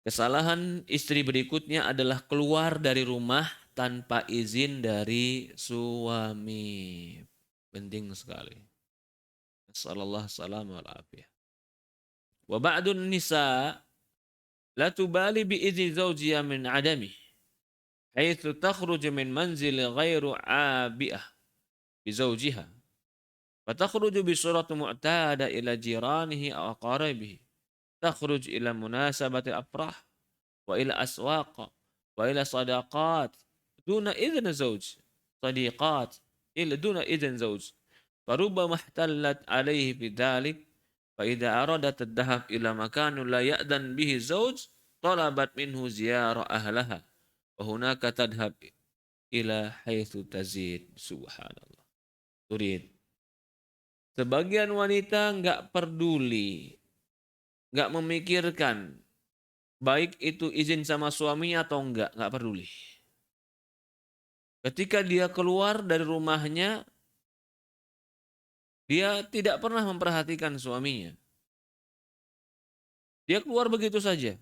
A: Kesalahan istri berikutnya adalah keluar dari rumah tanpa izin dari suami. Penting sekali. Sallallahu alaihi wasallam. Wa ba'dun nisa la tubali bi izni zawjiha min adami. Haitsu takhruju min manzil ghairu abi'ah bi zawjiha. Fatakhruju bi surati mu'tada ila jiranihi aw aqaribihi. Takhruj ila munasabati afrah wa ila aswaq wa ila sadaqat duna idn zawj. Sadiqat ila duna idn zawj. فربما احتلت عليه بذلك فإذا أرادت الذهاب إلى مكان لا يأذن به الزوج طلبت منه زيارة أهلها وهناك تذهب إلى حيث تزيد. Subhanallah. Turid. Sebagian wanita nggak peduli, nggak memikirkan baik itu izin sama suaminya atau nggak peduli. Ketika dia keluar dari rumahnya, dia tidak pernah memperhatikan suaminya. Dia keluar begitu saja.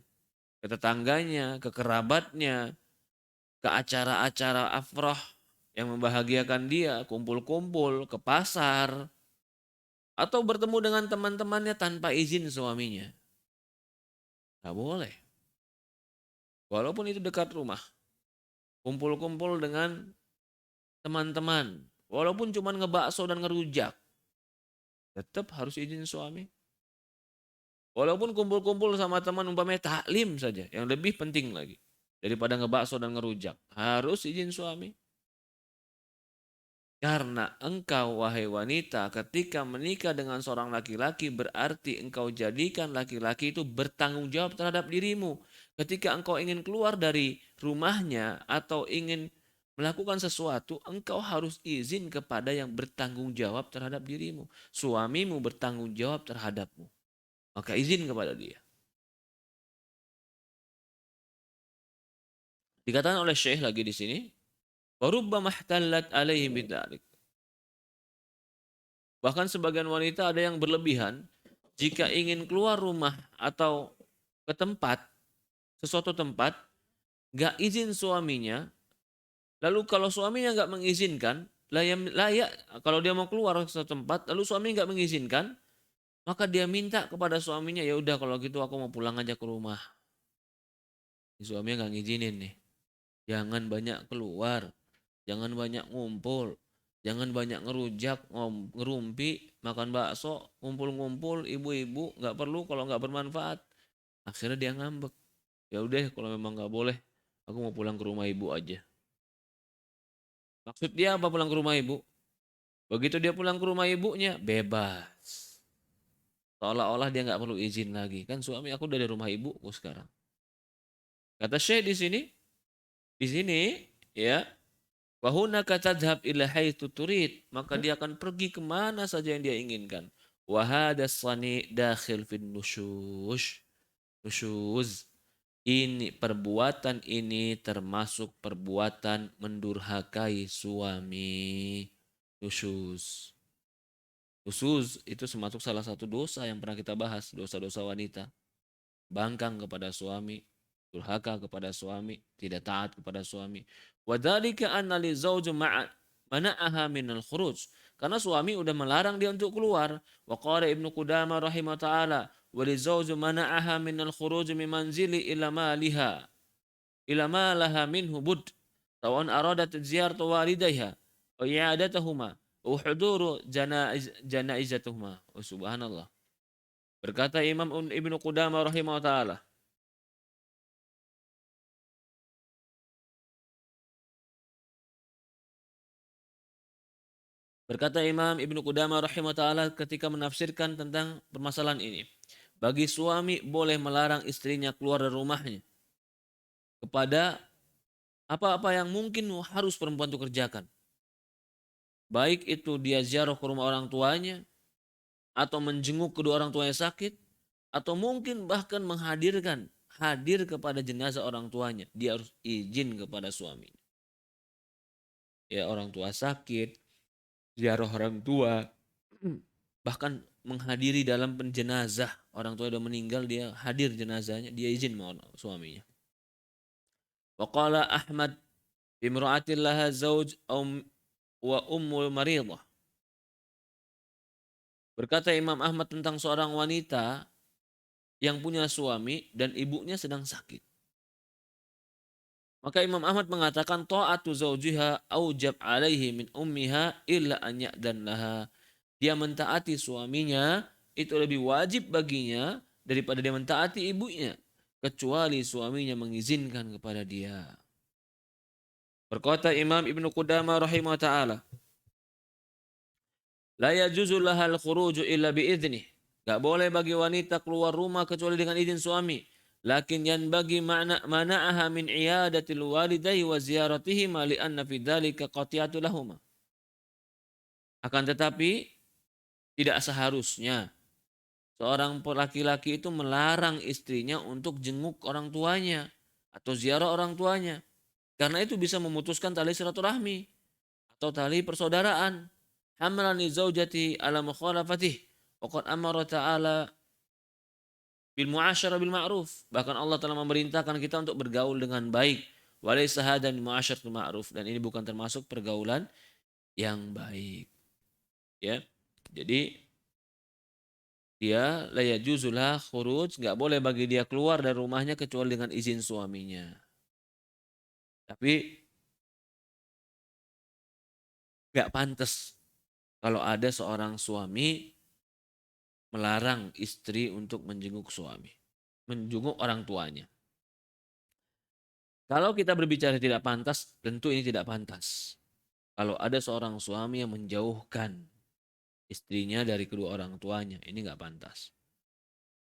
A: Ke tetangganya, ke kerabatnya, ke acara-acara afrah yang membahagiakan dia, kumpul-kumpul, ke pasar, atau bertemu dengan teman-temannya tanpa izin suaminya. Nggak boleh. Walaupun itu dekat rumah. Kumpul-kumpul dengan teman-teman. Walaupun cuma ngebakso dan ngerujak. Tetap harus izin suami. Walaupun kumpul-kumpul sama teman umpamanya taklim saja, yang lebih penting lagi daripada ngebakso dan ngerujak, harus izin suami. Karena engkau, wahai wanita, ketika menikah dengan seorang laki-laki, berarti engkau jadikan laki-laki itu bertanggung jawab terhadap dirimu. Ketika engkau ingin keluar dari rumahnya atau ingin melakukan sesuatu, engkau harus izin kepada yang bertanggung jawab terhadap dirimu. Suamimu bertanggung jawab terhadapmu. Maka izin kepada dia. Dikatakan oleh Syekh lagi di sini, "Warubbama ihtallat alaihi bidzalik." Bahkan sebagian wanita ada yang berlebihan jika ingin keluar rumah atau ke tempat, sesuatu tempat, nggak izin suaminya, lalu kalau suaminya nggak mengizinkan, layak kalau dia mau keluar ke suatu tempat, lalu suami nggak mengizinkan, maka dia minta kepada suaminya, ya udah kalau gitu aku mau pulang aja ke rumah. Suaminya nggak ngizinin nih, jangan banyak keluar, jangan banyak ngumpul, jangan banyak ngerujak, ngerumpi, makan bakso, ngumpul-ngumpul, ibu-ibu, nggak perlu kalau nggak bermanfaat. Akhirnya dia ngambek. Ya udah kalau memang nggak boleh, aku mau pulang ke rumah ibu aja. Maksud dia apa pulang ke rumah ibu? Begitu dia pulang ke rumah ibunya, bebas. Seolah-olah dia nggak perlu izin lagi. Kan suami aku dari rumah ibuku sekarang. Kata Syekh di sini ya, wahunaka tadhhab ila haitsu turid, maka dia akan pergi kemana saja yang dia inginkan. Wahada sani dakhil fin nusyush. Nusyuz. Ini perbuatan ini termasuk perbuatan mendurhakai suami. Nusyuz. Nusyuz itu termasuk salah satu dosa yang pernah kita bahas, dosa-dosa wanita. Bangkang kepada suami, durhaka kepada suami, tidak taat kepada suami. Wadzalika anna li zauj mana'aha minal khuruj. Karena suami udah melarang dia untuk keluar. Wa qala Ibnu Qudamah rahimahullah taala, wa li zauj mana'aha minal khuruj min manzili ila maliha, ila ma laha minhu bud. Sawan aradat ziyarat walidayha wa i'adatahuma wa huduru janaizatuhuma. Oh, subhanallah. Berkata Imam Ibnu Qudamah rahimahullah taala, berkata Imam Ibnu Qudamah rahimahullah ketika menafsirkan tentang permasalahan ini. Bagi suami boleh melarang istrinya keluar dari rumahnya kepada apa-apa yang mungkin harus perempuan itu kerjakan. Baik itu dia ziarah ke rumah orang tuanya, atau menjenguk kedua orang tuanya sakit, atau mungkin bahkan hadir kepada jenazah orang tuanya. Dia harus izin kepada suami. Ya orang tua sakit, ziarah orang tua, bahkan menghadiri dalam penjenazah orang tua udah meninggal, dia hadir jenazahnya, dia izin sama suaminya. Waqala Ahmad bimra'atin laha zauj wa ummul maridah. Berkata Imam Ahmad tentang seorang wanita yang punya suami dan ibunya sedang sakit. Maka Imam Ahmad mengatakan ta'atu zaujiha aujab alaihi min ummiha illa an ya'dan laha. Dia mentaati suaminya itu lebih wajib baginya daripada dia mentaati ibunya, kecuali suaminya mengizinkan kepada dia. Berkata Imam Ibnu Qudamah rahimahullah taala, la yajuzu lahal khuruju illa biiznih. Gak boleh bagi wanita keluar rumah kecuali dengan izin suami. Lakin yanbaghi mana'aha min iyadatil walidayhi wa ziyaratihima li'anna fi dzalika qati'atu lahuma. Akan tetapi tidak seharusnya seorang laki-laki itu melarang istrinya untuk jenguk orang tuanya atau ziarah orang tuanya. Karena itu bisa memutuskan tali silaturahmi atau tali persaudaraan. Hamlan li zaujati ala mukhalafatih. Waqad amara ta'ala bil muasyarah bil ma'ruf. Bahkan Allah telah memerintahkan kita untuk bergaul dengan baik. Walaysa hadan muasyaratul ma'ruf, dan ini bukan termasuk pergaulan yang baik. Ya. Jadi dia la yajuzulah khuruj, nggak boleh bagi dia keluar dari rumahnya kecuali dengan izin suaminya. Tapi nggak pantas kalau ada seorang suami melarang istri untuk menjenguk suami, menjenguk orang tuanya. Kalau kita berbicara tidak pantas, tentu ini tidak pantas. Kalau ada seorang suami yang menjauhkan istrinya dari kedua orang tuanya, ini nggak pantas.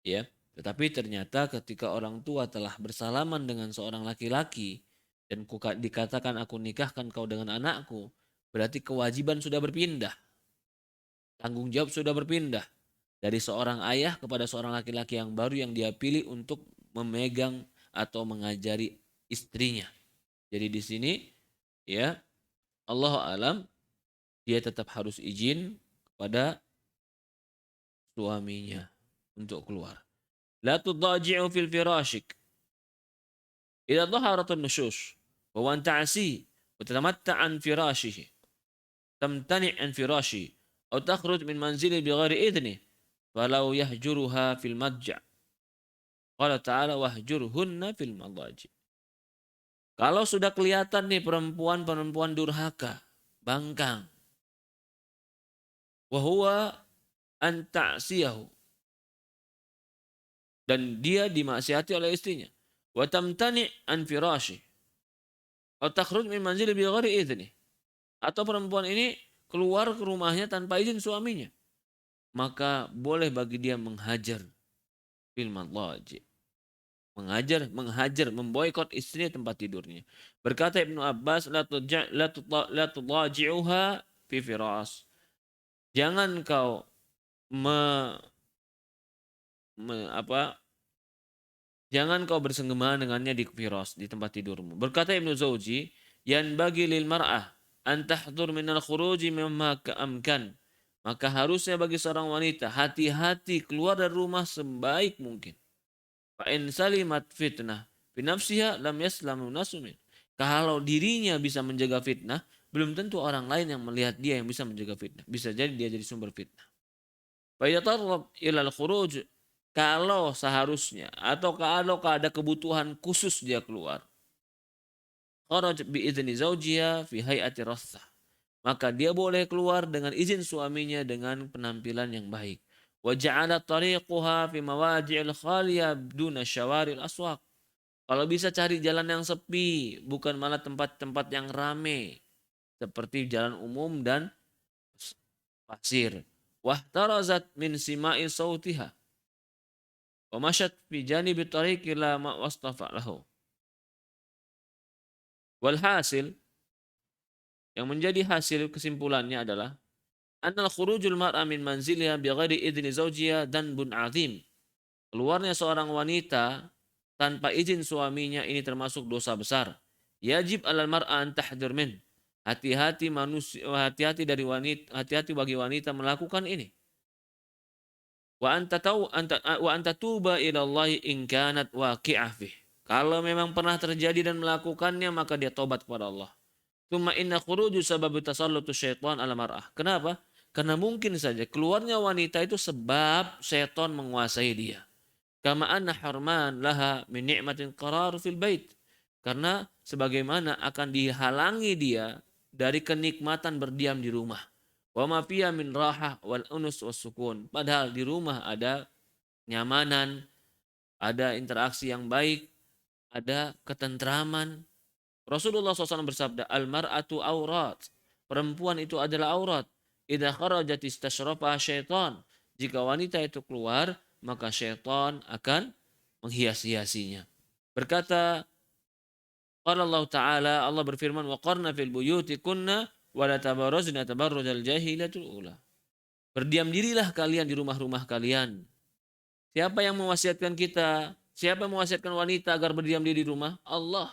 A: Ya, tetapi ternyata ketika orang tua telah bersalaman dengan seorang laki-laki dan dikatakan aku nikahkan kau dengan anakku, berarti kewajiban sudah berpindah, tanggung jawab sudah berpindah dari seorang ayah kepada seorang laki-laki yang baru yang dia pilih untuk memegang atau mengajari istrinya. Jadi di sini ya Allah alam dia tetap harus izin kepada suaminya untuk keluar. La tudaji'u fil firashik idza dhaharat an-nushus wa an ta'si wa tatamatta' an firashihi tamtani' an firashi aw takhruj min manzili bighairi idni falau yahjuruha fil madja' qala ta'ala wahjurhunna fil madaji. Kalau sudah kelihatan nih perempuan-perempuan durhaka, bangkang, wa huwa an ta'siyahu, dan dia dimaksiati oleh istrinya, wa tamtani' an firashi atau takhruj min manzili bighairi idzni, atau perempuan ini keluar ke rumahnya tanpa izin suaminya, maka boleh bagi dia menghajar fil madaji, menghajar, memboikot istrinya tempat tidurnya. Berkata Ibnu Abbas, la tudaji'uha fi firas. Jangan kau me, me, apa jangan kau bersenggama dengannya di firas, di tempat tidurmu. Berkata Ibnu Zawji, yan bagi lil mar'ah an tahdur minal khuruji mimma ka'amkan. Maka harusnya bagi seorang wanita hati-hati keluar dari rumah sebaik mungkin. Fa in salimat fitnah fi nafsiha lam yaslamu nasumin. Kalau dirinya bisa menjaga fitnah, belum tentu orang lain yang melihat dia yang bisa menjaga fitnah. Bisa jadi dia jadi sumber fitnah. Fa yatarrab ila al-khuruj, kalau seharusnya atau kalau ada kebutuhan khusus dia keluar, kharaj bi idzni zaujiha fi hayati rassah, maka dia boleh keluar dengan izin suaminya dengan penampilan yang baik. Wa ja'ala tariquha fi mawaji'il khaliyah duna syawaril aswaq. Kalau bisa cari jalan yang sepi, bukan malah tempat-tempat yang rame seperti jalan umum dan pasir. Wahtarazat min sima'i sautiha wa masyat fi janibi tariqi la ma wastafa lahu. Walhasil, yang menjadi hasil kesimpulannya adalah annal khurujul mar'a min manziliha bighairi idzni zawjiha danbun azim. Keluarnya seorang wanita tanpa izin suaminya ini termasuk dosa besar. Yajib alal mar'a an tahdir min. Hati-hati manusia, hati-hati dari wanita, hati-hati bagi wanita melakukan ini. Wa anta tuba ila Allah in kanat waqi'ah fih. Kalau memang pernah terjadi dan melakukannya, maka dia tobat kepada Allah. Tsumma inna khuruju sababu tasallutu syaitan ala mar'ah. Kenapa? Karena mungkin saja keluarnya wanita itu sebab syaitan menguasai dia. Kama anna harman laha min ni'matin qarar fil bait. Karena sebagaimana akan dihalangi dia dari kenikmatan berdiam di rumah. Wa ma fiya min rahah wal unus was sukun. Padahal di rumah ada nyamanan, ada interaksi yang baik, ada ketentraman. Rasulullah SAW bersabda, al-mar'atu aurat. Perempuan itu adalah aurat. Idza kharajat istashrafa syaitan. Jika wanita itu keluar, maka syaitan akan menghias-hiasinya. Berkata qala Allah Ta'ala, Allah berfirman, wa qarna fil buyuti kunna wa la tabarrujna tabarrujal jahiliyatul ula. Berdiam dirilah kalian di rumah-rumah kalian. Siapa yang mewasiatkan kita? Siapa yang mewasiatkan wanita agar berdiam diri di rumah? Allah.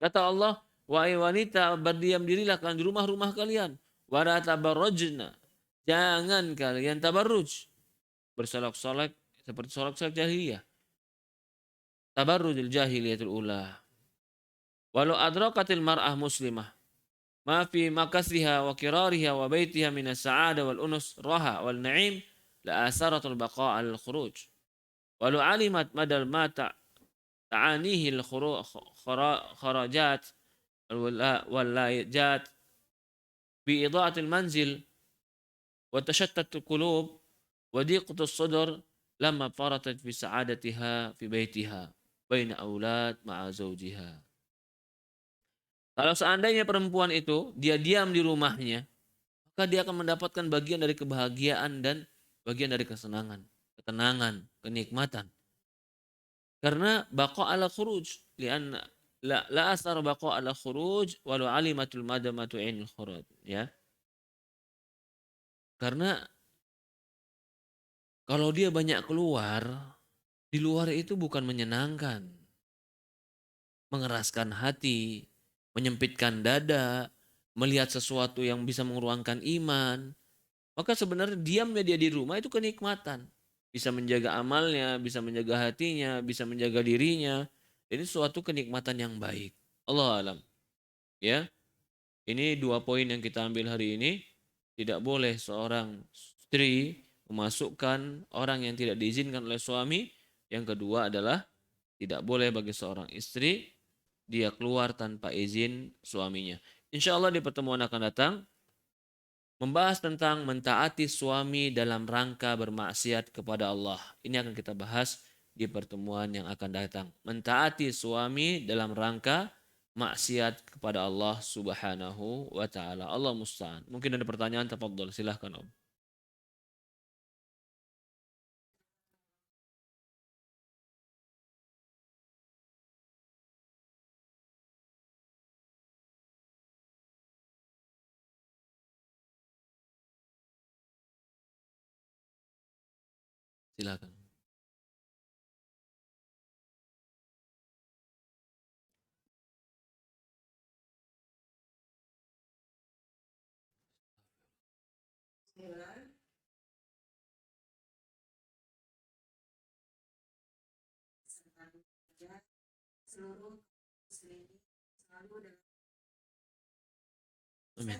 A: Kata Allah, wahai wanita, berdiam dirilah kalian di rumah-rumah kalian. Wa la tabarrujna. Jangan kalian tabarruj, bersolek-solek seperti solek-solek jahiliyah. Tabarrujul jahiliyatul ula. Walau adrakatil mar'ah muslimah ma fi makasiha wa kirariha wa baitiha min as-sa'ada wal unus raha wal na'im la asaratul baqa' al khuruj. Walau alimat madal ma ta'anihi al kharajat wal layjat bi ida'atil manzil wa tashattat al qulub wa diqtus sadr lamma faratat fi sa'adatiha fi baitiha baina aulad ma'a zawjiha. Kalau seandainya perempuan itu dia diam di rumahnya, maka dia akan mendapatkan bagian dari kebahagiaan dan bagian dari kesenangan, ketenangan, kenikmatan. Karena baqa ala khuruj, lian la asar baqa ala khuruj walau alimatul madamatu ainul khuruj, ya. Karena kalau dia banyak keluar, di luar itu bukan menyenangkan, mengeraskan hati, menyempitkan dada, melihat sesuatu yang bisa menguruangkan iman. Maka sebenarnya diamnya dia di rumah itu kenikmatan. Bisa menjaga amalnya, bisa menjaga hatinya, bisa menjaga dirinya. Ini suatu kenikmatan yang baik. Allah alam. Ya, ini 2 poin yang kita ambil hari ini. Tidak boleh seorang istri memasukkan orang yang tidak diizinkan oleh suami. Yang kedua adalah tidak boleh bagi seorang istri dia keluar tanpa izin suaminya. Insya Allah di pertemuan akan datang membahas tentang mentaati suami dalam rangka bermaksiat kepada Allah. Ini akan kita bahas di pertemuan yang akan datang. Mentaati suami dalam rangka maksiat kepada Allah Subhanahu wa taala. Allah musta'an. Mungkin ada pertanyaan, tafadhol, silahkan Om. Silakan. Amin.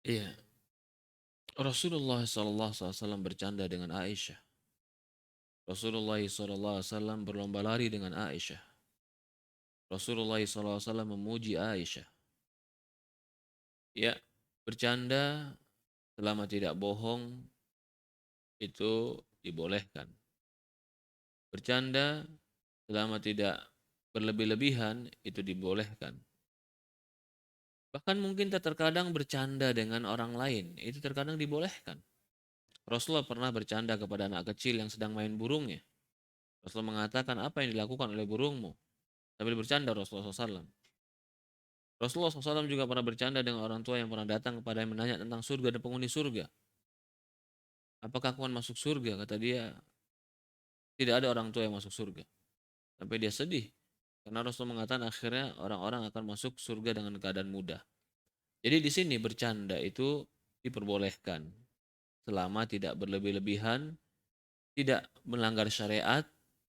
A: Iya. Rasulullah SAW bercanda dengan Aisyah. Rasulullah SAW berlomba lari dengan Aisyah. Rasulullah SAW memuji Aisyah. Ya, bercanda selama tidak bohong itu dibolehkan. Bercanda selama tidak berlebih-lebihan itu dibolehkan. Bahkan mungkin terkadang bercanda dengan orang lain itu terkadang dibolehkan. Rasulullah pernah bercanda kepada anak kecil yang sedang main burungnya. Rasulullah mengatakan, apa yang dilakukan oleh burungmu? Sambil bercanda Rasulullah SAW. Rasulullah SAW juga pernah bercanda dengan orang tua yang pernah datang kepada yang menanya tentang surga dan penghuni surga. Apakah aku akan masuk surga? Kata dia, tidak ada orang tua yang masuk surga. Sampai dia sedih. Karena Rasul mengatakan akhirnya orang-orang akan masuk surga dengan keadaan mudah. Jadi di sini bercanda itu diperbolehkan. Selama tidak berlebih-lebihan, tidak melanggar syariat,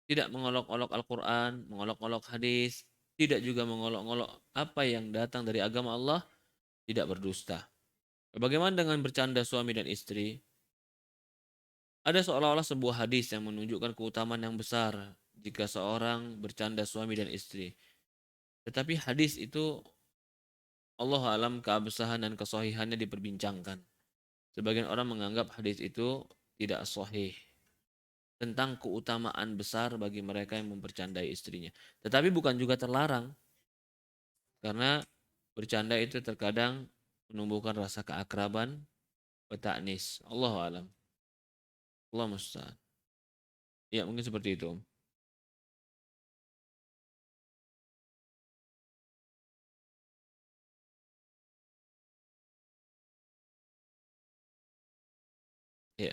A: tidak mengolok-olok Al-Quran, mengolok-olok hadis, tidak juga mengolok-olok apa yang datang dari agama Allah, tidak berdusta. Bagaimana dengan bercanda suami dan istri? Ada seolah-olah sebuah hadis yang menunjukkan keutamaan yang besar jika seorang bercanda suami dan istri. Tetapi hadis itu Allah alam keabsahan dan kesohihannya diperbincangkan. Sebagian orang menganggap hadis itu tidak sahih tentang keutamaan besar bagi mereka yang mempercandai istrinya. Tetapi bukan juga terlarang karena bercanda itu terkadang menumbuhkan rasa keakraban, peta'nis. Allah alam. Allah musta'an. Ya mungkin seperti itu. Ya.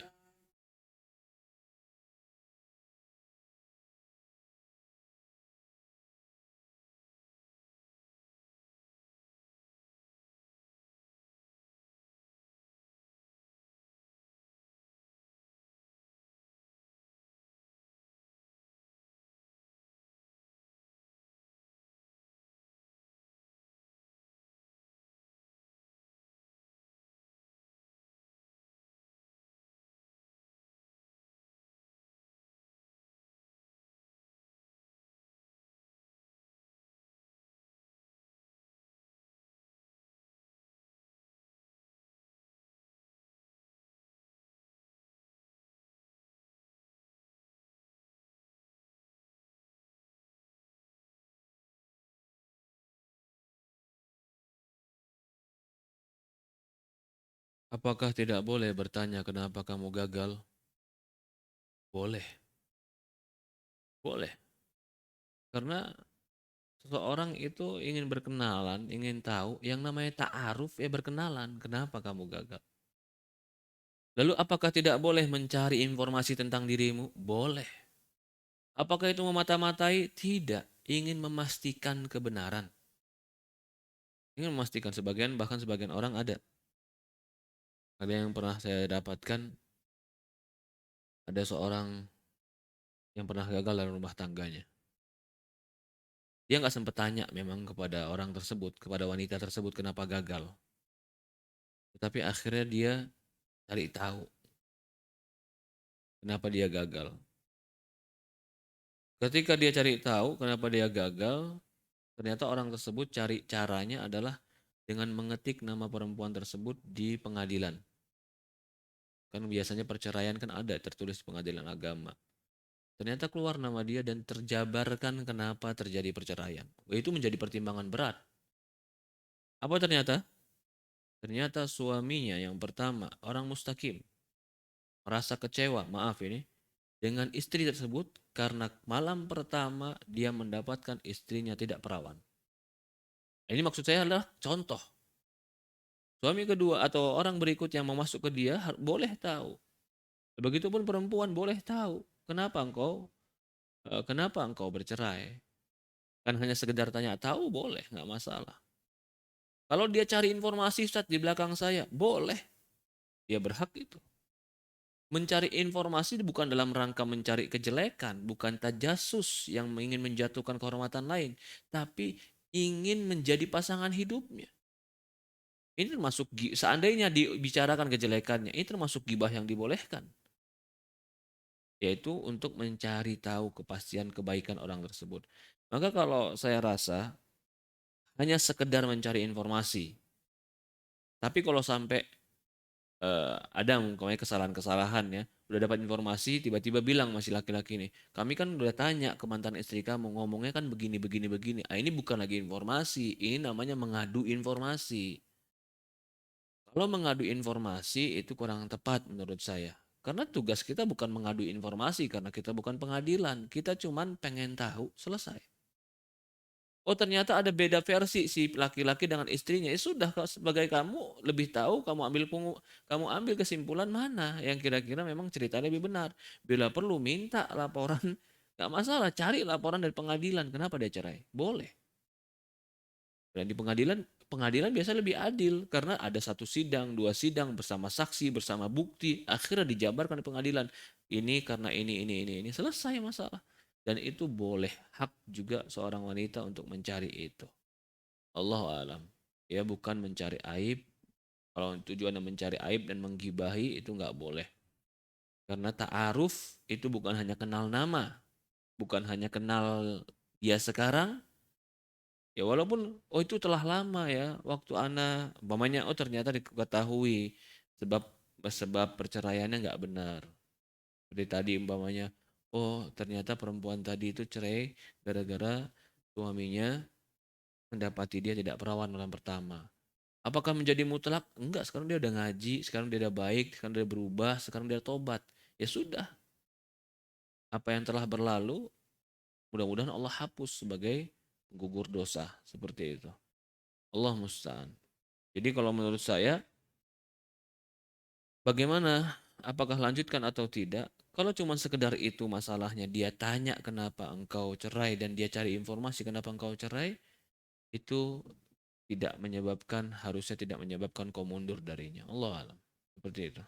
A: Apakah tidak boleh bertanya kenapa kamu gagal? Boleh, boleh. Karena seseorang itu ingin berkenalan, ingin tahu, yang namanya ta'aruf ya berkenalan, kenapa kamu gagal? Lalu apakah tidak boleh mencari informasi tentang dirimu? Boleh. Apakah itu memata-matai? Tidak. Ingin memastikan kebenaran. Ingin memastikan sebagian, bahkan sebagian orang ada. Ada yang pernah saya dapatkan, ada seorang yang pernah gagal dalam rumah tangganya. Dia nggak sempat tanya memang kepada orang tersebut, kepada wanita tersebut kenapa gagal. Tetapi akhirnya dia cari tahu kenapa dia gagal. Ketika dia cari tahu kenapa dia gagal, ternyata orang tersebut cari caranya adalah dengan mengetik nama perempuan tersebut di pengadilan. Kan biasanya perceraian kan ada tertulis di pengadilan agama. Ternyata keluar nama dia dan terjabarkan kenapa terjadi perceraian. Itu menjadi pertimbangan berat. Apa ternyata? Ternyata suaminya yang pertama orang mustakim, merasa kecewa, maaf ini, dengan istri tersebut karena malam pertama dia mendapatkan istrinya tidak perawan. Ini maksud saya adalah contoh. Suami kedua atau orang berikut yang mau masuk ke dia boleh tahu. Begitupun perempuan boleh tahu kenapa engkau bercerai. Kan hanya sekedar tanya tahu boleh, nggak masalah. Kalau dia cari informasi Ustaz di belakang saya, boleh. Dia berhak itu. Mencari informasi bukan dalam rangka mencari kejelekan, bukan tajasus yang ingin menjatuhkan kehormatan lain, tapi ingin menjadi pasangan hidupnya. Ini termasuk seandainya dibicarakan kejelekannya, ini termasuk gibah yang dibolehkan, yaitu untuk mencari tahu kepastian kebaikan orang tersebut. Maka kalau saya rasa hanya sekedar mencari informasi, tapi kalau sampai ada umpamanya kesalahan-kesalahan ya, udah dapat informasi tiba-tiba bilang masih laki-laki nih, kami kan udah tanya ke mantan istri kamu ngomongnya kan begini begini begini. Ah, ini bukan lagi informasi, ini namanya mengadu informasi. Kalau mengadu informasi itu kurang tepat menurut saya. Karena tugas kita bukan mengadu informasi karena kita bukan pengadilan, kita cuman pengen tahu, selesai. Oh ternyata ada beda versi si laki-laki dengan istrinya. Ya sudah, sebagai kamu lebih tahu, kamu ambil kesimpulan mana yang kira-kira memang ceritanya lebih benar. Bila perlu minta laporan, nggak masalah. Cari laporan dari pengadilan. Kenapa dia cerai? Boleh. Dan di pengadilan biasa lebih adil karena ada satu sidang, dua sidang bersama saksi, bersama bukti. Akhirnya dijabarkan di pengadilan. Ini karena ini. Selesai masalah. Dan itu boleh hak juga seorang wanita untuk mencari itu. Allah alam. Ya bukan mencari aib. Kalau tujuannya mencari aib dan menggibahi itu nggak boleh. Karena ta'aruf itu bukan hanya kenal nama, bukan hanya kenal dia sekarang. Ya walaupun oh itu telah lama ya waktu ana umpamanya oh ternyata diketahui sebab sebab perceraiannya nggak benar. Seperti tadi umpamanya oh ternyata perempuan tadi itu cerai gara-gara suaminya mendapati dia tidak perawan malam pertama. Apakah menjadi mutlak? Enggak, sekarang dia udah ngaji, sekarang dia udah baik, sekarang dia berubah, sekarang dia tobat. Ya sudah, apa yang telah berlalu, mudah-mudahan Allah hapus sebagai gugur dosa. Seperti itu. Allah musta'an. Jadi kalau menurut saya, bagaimana? Apakah lanjutkan atau tidak? Kalau cuma sekedar itu masalahnya, dia tanya kenapa engkau cerai dan dia cari informasi kenapa engkau cerai, itu tidak menyebabkan, harusnya tidak menyebabkan kau mundur darinya. Allah alam. Seperti itu.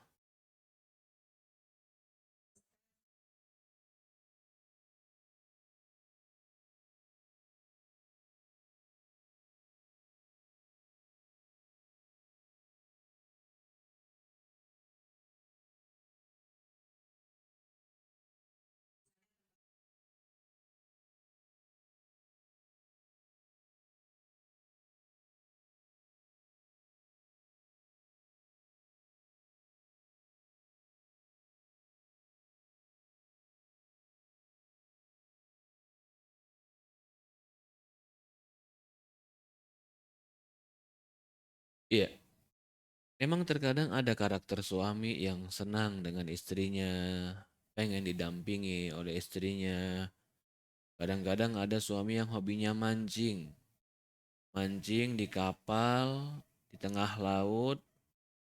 A: Emang terkadang ada karakter suami yang senang dengan istrinya, pengen didampingi oleh istrinya. Kadang-kadang ada suami yang hobinya mancing. Mancing di kapal, di tengah laut,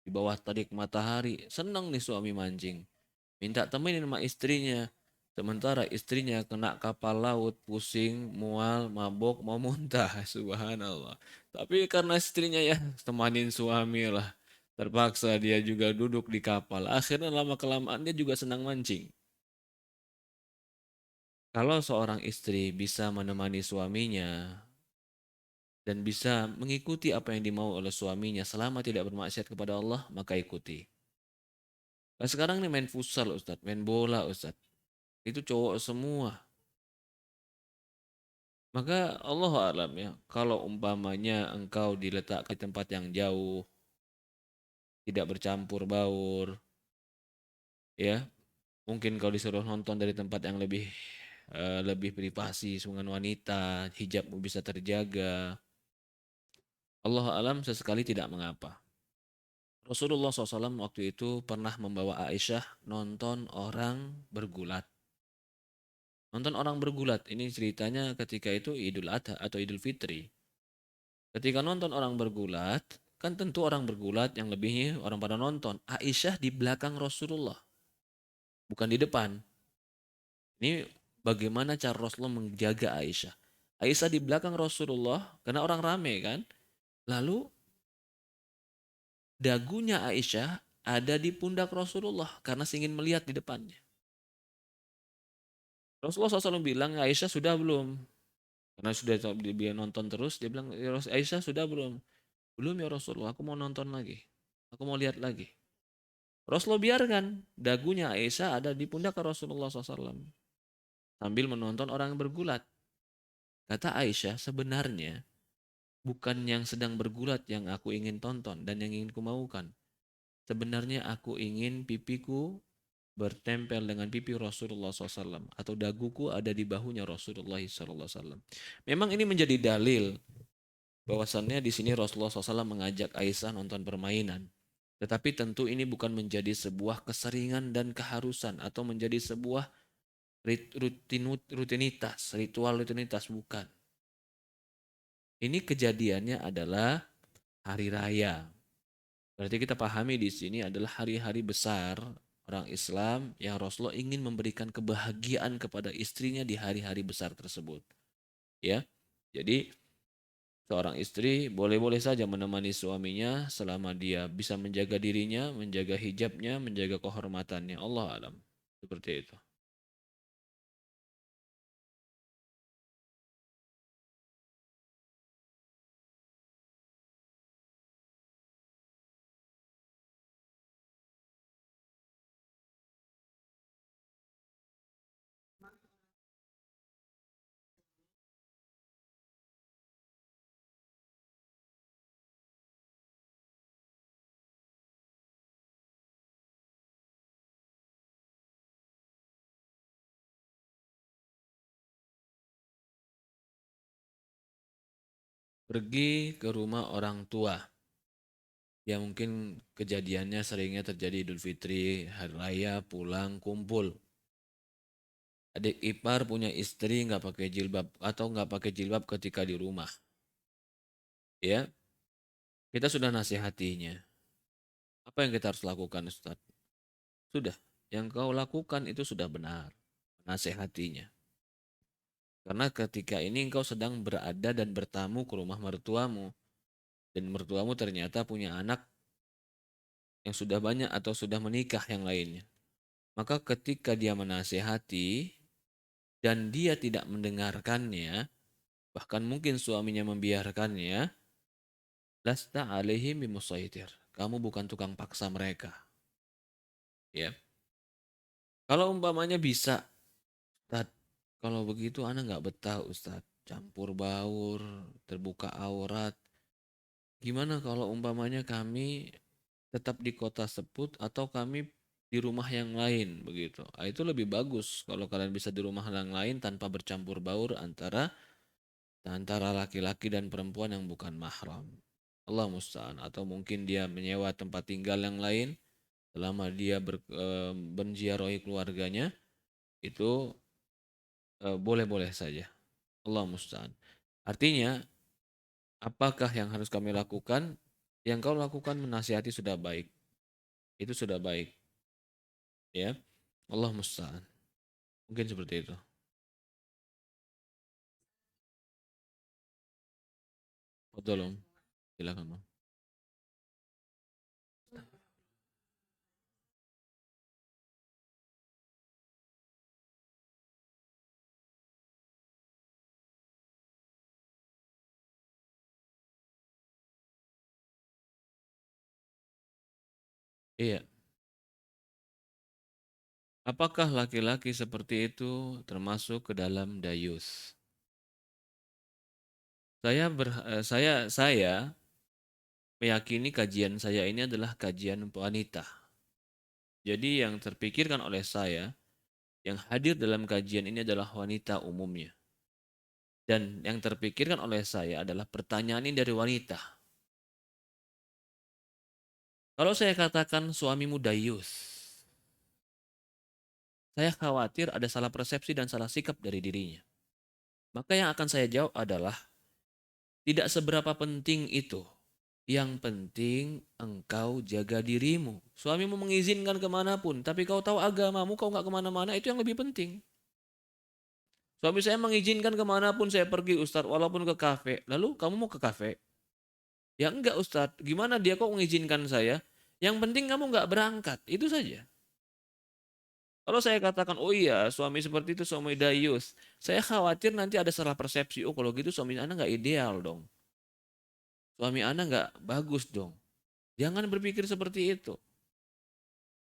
A: di bawah terik matahari. Senang nih suami mancing. Minta temenin sama istrinya. Sementara istrinya kena kapal laut, pusing, mual, mabok, mau muntah. Subhanallah. Tapi karena istrinya ya temanin suami lah. Terpaksa dia juga duduk di kapal. Akhirnya lama-kelamaan dia juga senang mancing. Kalau seorang istri bisa menemani suaminya dan bisa mengikuti apa yang dimau oleh suaminya selama tidak bermaksiat kepada Allah, maka ikuti. Nah, sekarang nih main futsal Ustadz, main bola Ustadz. Itu cowok semua. Maka Allah alam ya, kalau umpamanya engkau diletakkan di tempat yang jauh, tidak bercampur baur, ya, mungkin kau disuruh nonton dari tempat yang lebih privasi, sungan wanita, hijabmu bisa terjaga. Allah alam sesekali tidak mengapa. Rasulullah SAW waktu itu pernah membawa Aisyah nonton orang bergulat. Nonton orang bergulat, ini ceritanya ketika itu Idul Adha atau Idul Fitri. Ketika nonton orang bergulat, kan tentu orang bergulat yang lebihnya orang pada nonton. Aisyah di belakang Rasulullah, bukan di depan. Ini bagaimana cara Rasulullah menjaga Aisyah. Aisyah di belakang Rasulullah, karena orang rame kan. Lalu dagunya Aisyah ada di pundak Rasulullah karena ingin melihat di depannya. Rasulullah SAW bilang, Aisyah sudah belum? Karena sudah dia nonton terus, dia bilang, "Ya Aisyah sudah belum? Belum ya Rasulullah, aku mau nonton lagi. Aku mau lihat lagi." Rasulullah biarkan dagunya Aisyah ada di pundak Rasulullah SAW sambil menonton orang bergulat. Kata Aisyah, sebenarnya bukan yang sedang bergulat yang aku ingin tonton dan yang ingin kumaukan. Sebenarnya aku ingin pipiku bertempel dengan pipi Rasulullah SAW atau daguku ada di bahunya Rasulullah SAW. Memang ini menjadi dalil bahwasannya di sini Rasulullah SAW mengajak Aisyah nonton permainan. Tetapi tentu ini bukan menjadi sebuah keseringan dan keharusan atau menjadi sebuah rutinitas, bukan. Ini kejadiannya adalah hari raya. Berarti kita pahami di sini adalah hari-hari besar orang Islam yang Rasulullah ingin memberikan kebahagiaan kepada istrinya di hari-hari besar tersebut. Ya, jadi seorang istri boleh-boleh saja menemani suaminya selama dia bisa menjaga dirinya, menjaga hijabnya, menjaga kehormatannya. Allah alam. Seperti itu. Pergi ke rumah orang tua. Ya mungkin kejadiannya seringnya terjadi Idul Fitri, Hari Raya, pulang, kumpul. Adik ipar punya istri nggak pakai jilbab atau nggak pakai jilbab ketika di rumah. Ya, kita sudah nasihatinya. Apa yang kita harus lakukan, Ustaz? Sudah, yang kau lakukan itu sudah benar. Nasihatinya. Karena ketika ini engkau sedang berada dan bertamu ke rumah mertuamu. Dan mertuamu ternyata punya anak yang sudah banyak atau sudah menikah yang lainnya. Maka ketika dia menasehati dan dia tidak mendengarkannya, bahkan mungkin suaminya membiarkannya, lasta alaihim bimusaitir. Kamu bukan tukang paksa mereka. Ya. Kalau umpamanya bisa, Ustaz, kalau begitu anak nggak betah Ustaz. Campur baur, terbuka aurat. Gimana kalau umpamanya kami tetap di kota Seput atau kami di rumah yang lain begitu. Ah, itu lebih bagus kalau kalian bisa di rumah yang lain tanpa bercampur baur antara antara laki-laki dan perempuan yang bukan mahram. Allah musta'an. Atau mungkin dia menyewa tempat tinggal yang lain selama dia menziarahi keluarganya, itu boleh-boleh saja. Allah musta'an. Artinya, apakah yang harus kami lakukan? Yang kau lakukan menasihati sudah baik. Itu sudah baik, ya. Allah musta'an. Mungkin seperti itu. Betul, Om. Silakan, Om. Iya. Apakah laki-laki seperti itu termasuk ke dalam dayus? Saya meyakini kajian saya ini adalah kajian wanita. Jadi yang terpikirkan oleh saya, yang hadir dalam kajian ini adalah wanita umumnya. Dan yang terpikirkan oleh saya adalah pertanyaan ini dari wanita. Kalau saya katakan suamimu dayus, saya khawatir ada salah persepsi dan salah sikap dari dirinya. Maka yang akan saya jawab adalah tidak seberapa penting itu. Yang penting engkau jaga dirimu. Suamimu mengizinkan kemanapun, tapi kau tahu agamamu, kau nggak kemana-mana, itu yang lebih penting. Suami saya mengizinkan kemanapun saya pergi, Ustadz, walaupun ke kafe. Lalu kamu mau ke kafe? Ya enggak, Ustadz. Gimana dia kok mengizinkan saya? Yang penting kamu nggak berangkat, itu saja. Kalau saya katakan, oh iya, suami seperti itu suami dayus, saya khawatir nanti ada salah persepsi. Oh kalau gitu suami Anda nggak ideal dong. Suami Anda nggak bagus dong. Jangan berpikir seperti itu.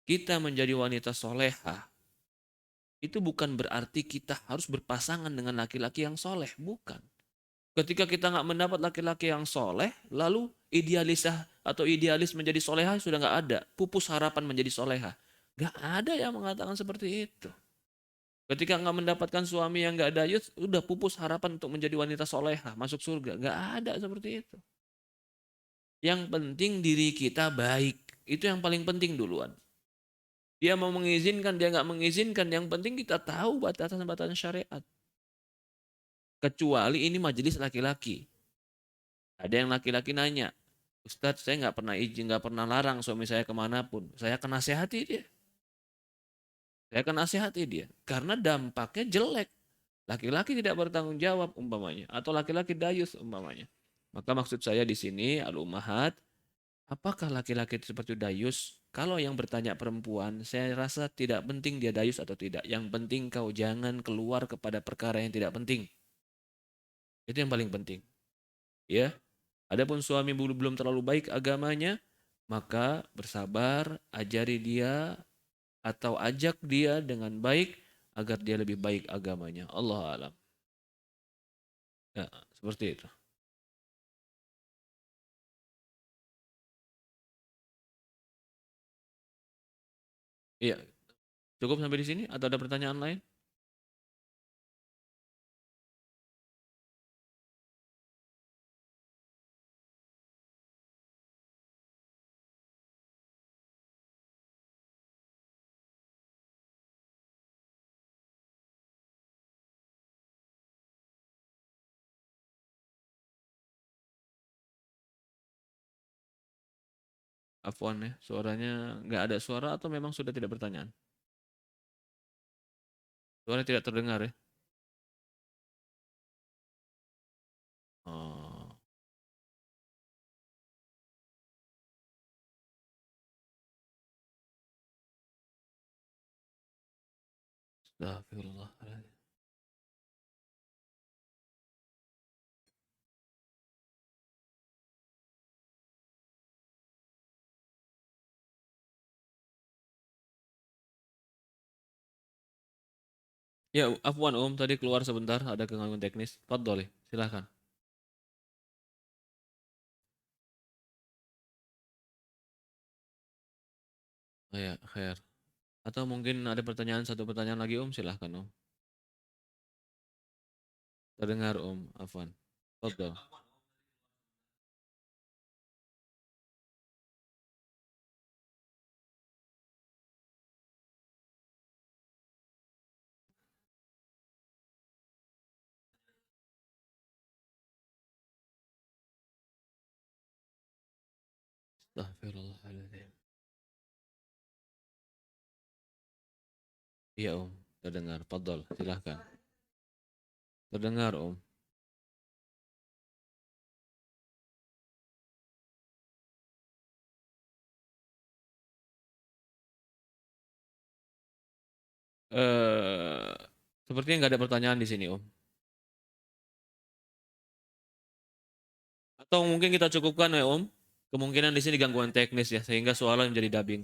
A: Kita menjadi wanita soleha, itu bukan berarti kita harus berpasangan dengan laki-laki yang soleh. Bukan. Ketika kita nggak mendapat laki-laki yang soleh, lalu idealis menjadi soleha sudah nggak ada. Pupus harapan menjadi soleha. Nggak ada yang mengatakan seperti itu. Ketika nggak mendapatkan suami yang nggak dayus, udah pupus harapan untuk menjadi wanita soleha, masuk surga. Nggak ada seperti itu. Yang penting diri kita baik. Itu yang paling penting duluan. Dia mau mengizinkan, dia nggak mengizinkan. Yang penting kita tahu batasan-batasan syariat. Kecuali ini majelis laki-laki. Ada yang laki-laki nanya, Ustadz saya nggak pernah izin, nggak pernah larang suami saya kemanapun. Saya akan nasihati dia. Saya akan nasihati dia. Karena dampaknya jelek. Laki-laki tidak bertanggung jawab umpamanya. Atau laki-laki dayus umpamanya. Maka maksud saya di sini, al-ummahat, apakah laki-laki seperti dayus? Kalau yang bertanya perempuan, saya rasa tidak penting dia dayus atau tidak. Yang penting kau jangan keluar kepada perkara yang tidak penting. Itu yang paling penting. Ya, adapun suami belum terlalu baik agamanya, maka bersabar, ajari dia atau ajak dia dengan baik agar dia lebih baik agamanya. Allah alam. Ya, seperti itu. Iya, cukup sampai di sini atau ada pertanyaan lain? Afwan ya, suaranya nggak ada suara atau memang sudah tidak bertanyaan? Suara tidak terdengar ya? Oh, astagfirullahaladzim. Ya, afwan Om, tadi keluar sebentar, ada gangguan teknis. Fadhol, silahkan. Oh, ya, khair. Atau mungkin ada pertanyaan, satu pertanyaan lagi Om, silahkan Om. Terdengar Om, afwan. Fadhol. Astagfirullahaladzim. Iya Om, terdengar. Fadol, silahkan. Terdengar Om. Eh, Sepertinya nggak ada pertanyaan di sini Om. Atau mungkin kita cukupkan ya Om. Kemungkinan di sini gangguan teknis ya, sehingga soalnya menjadi dubbing.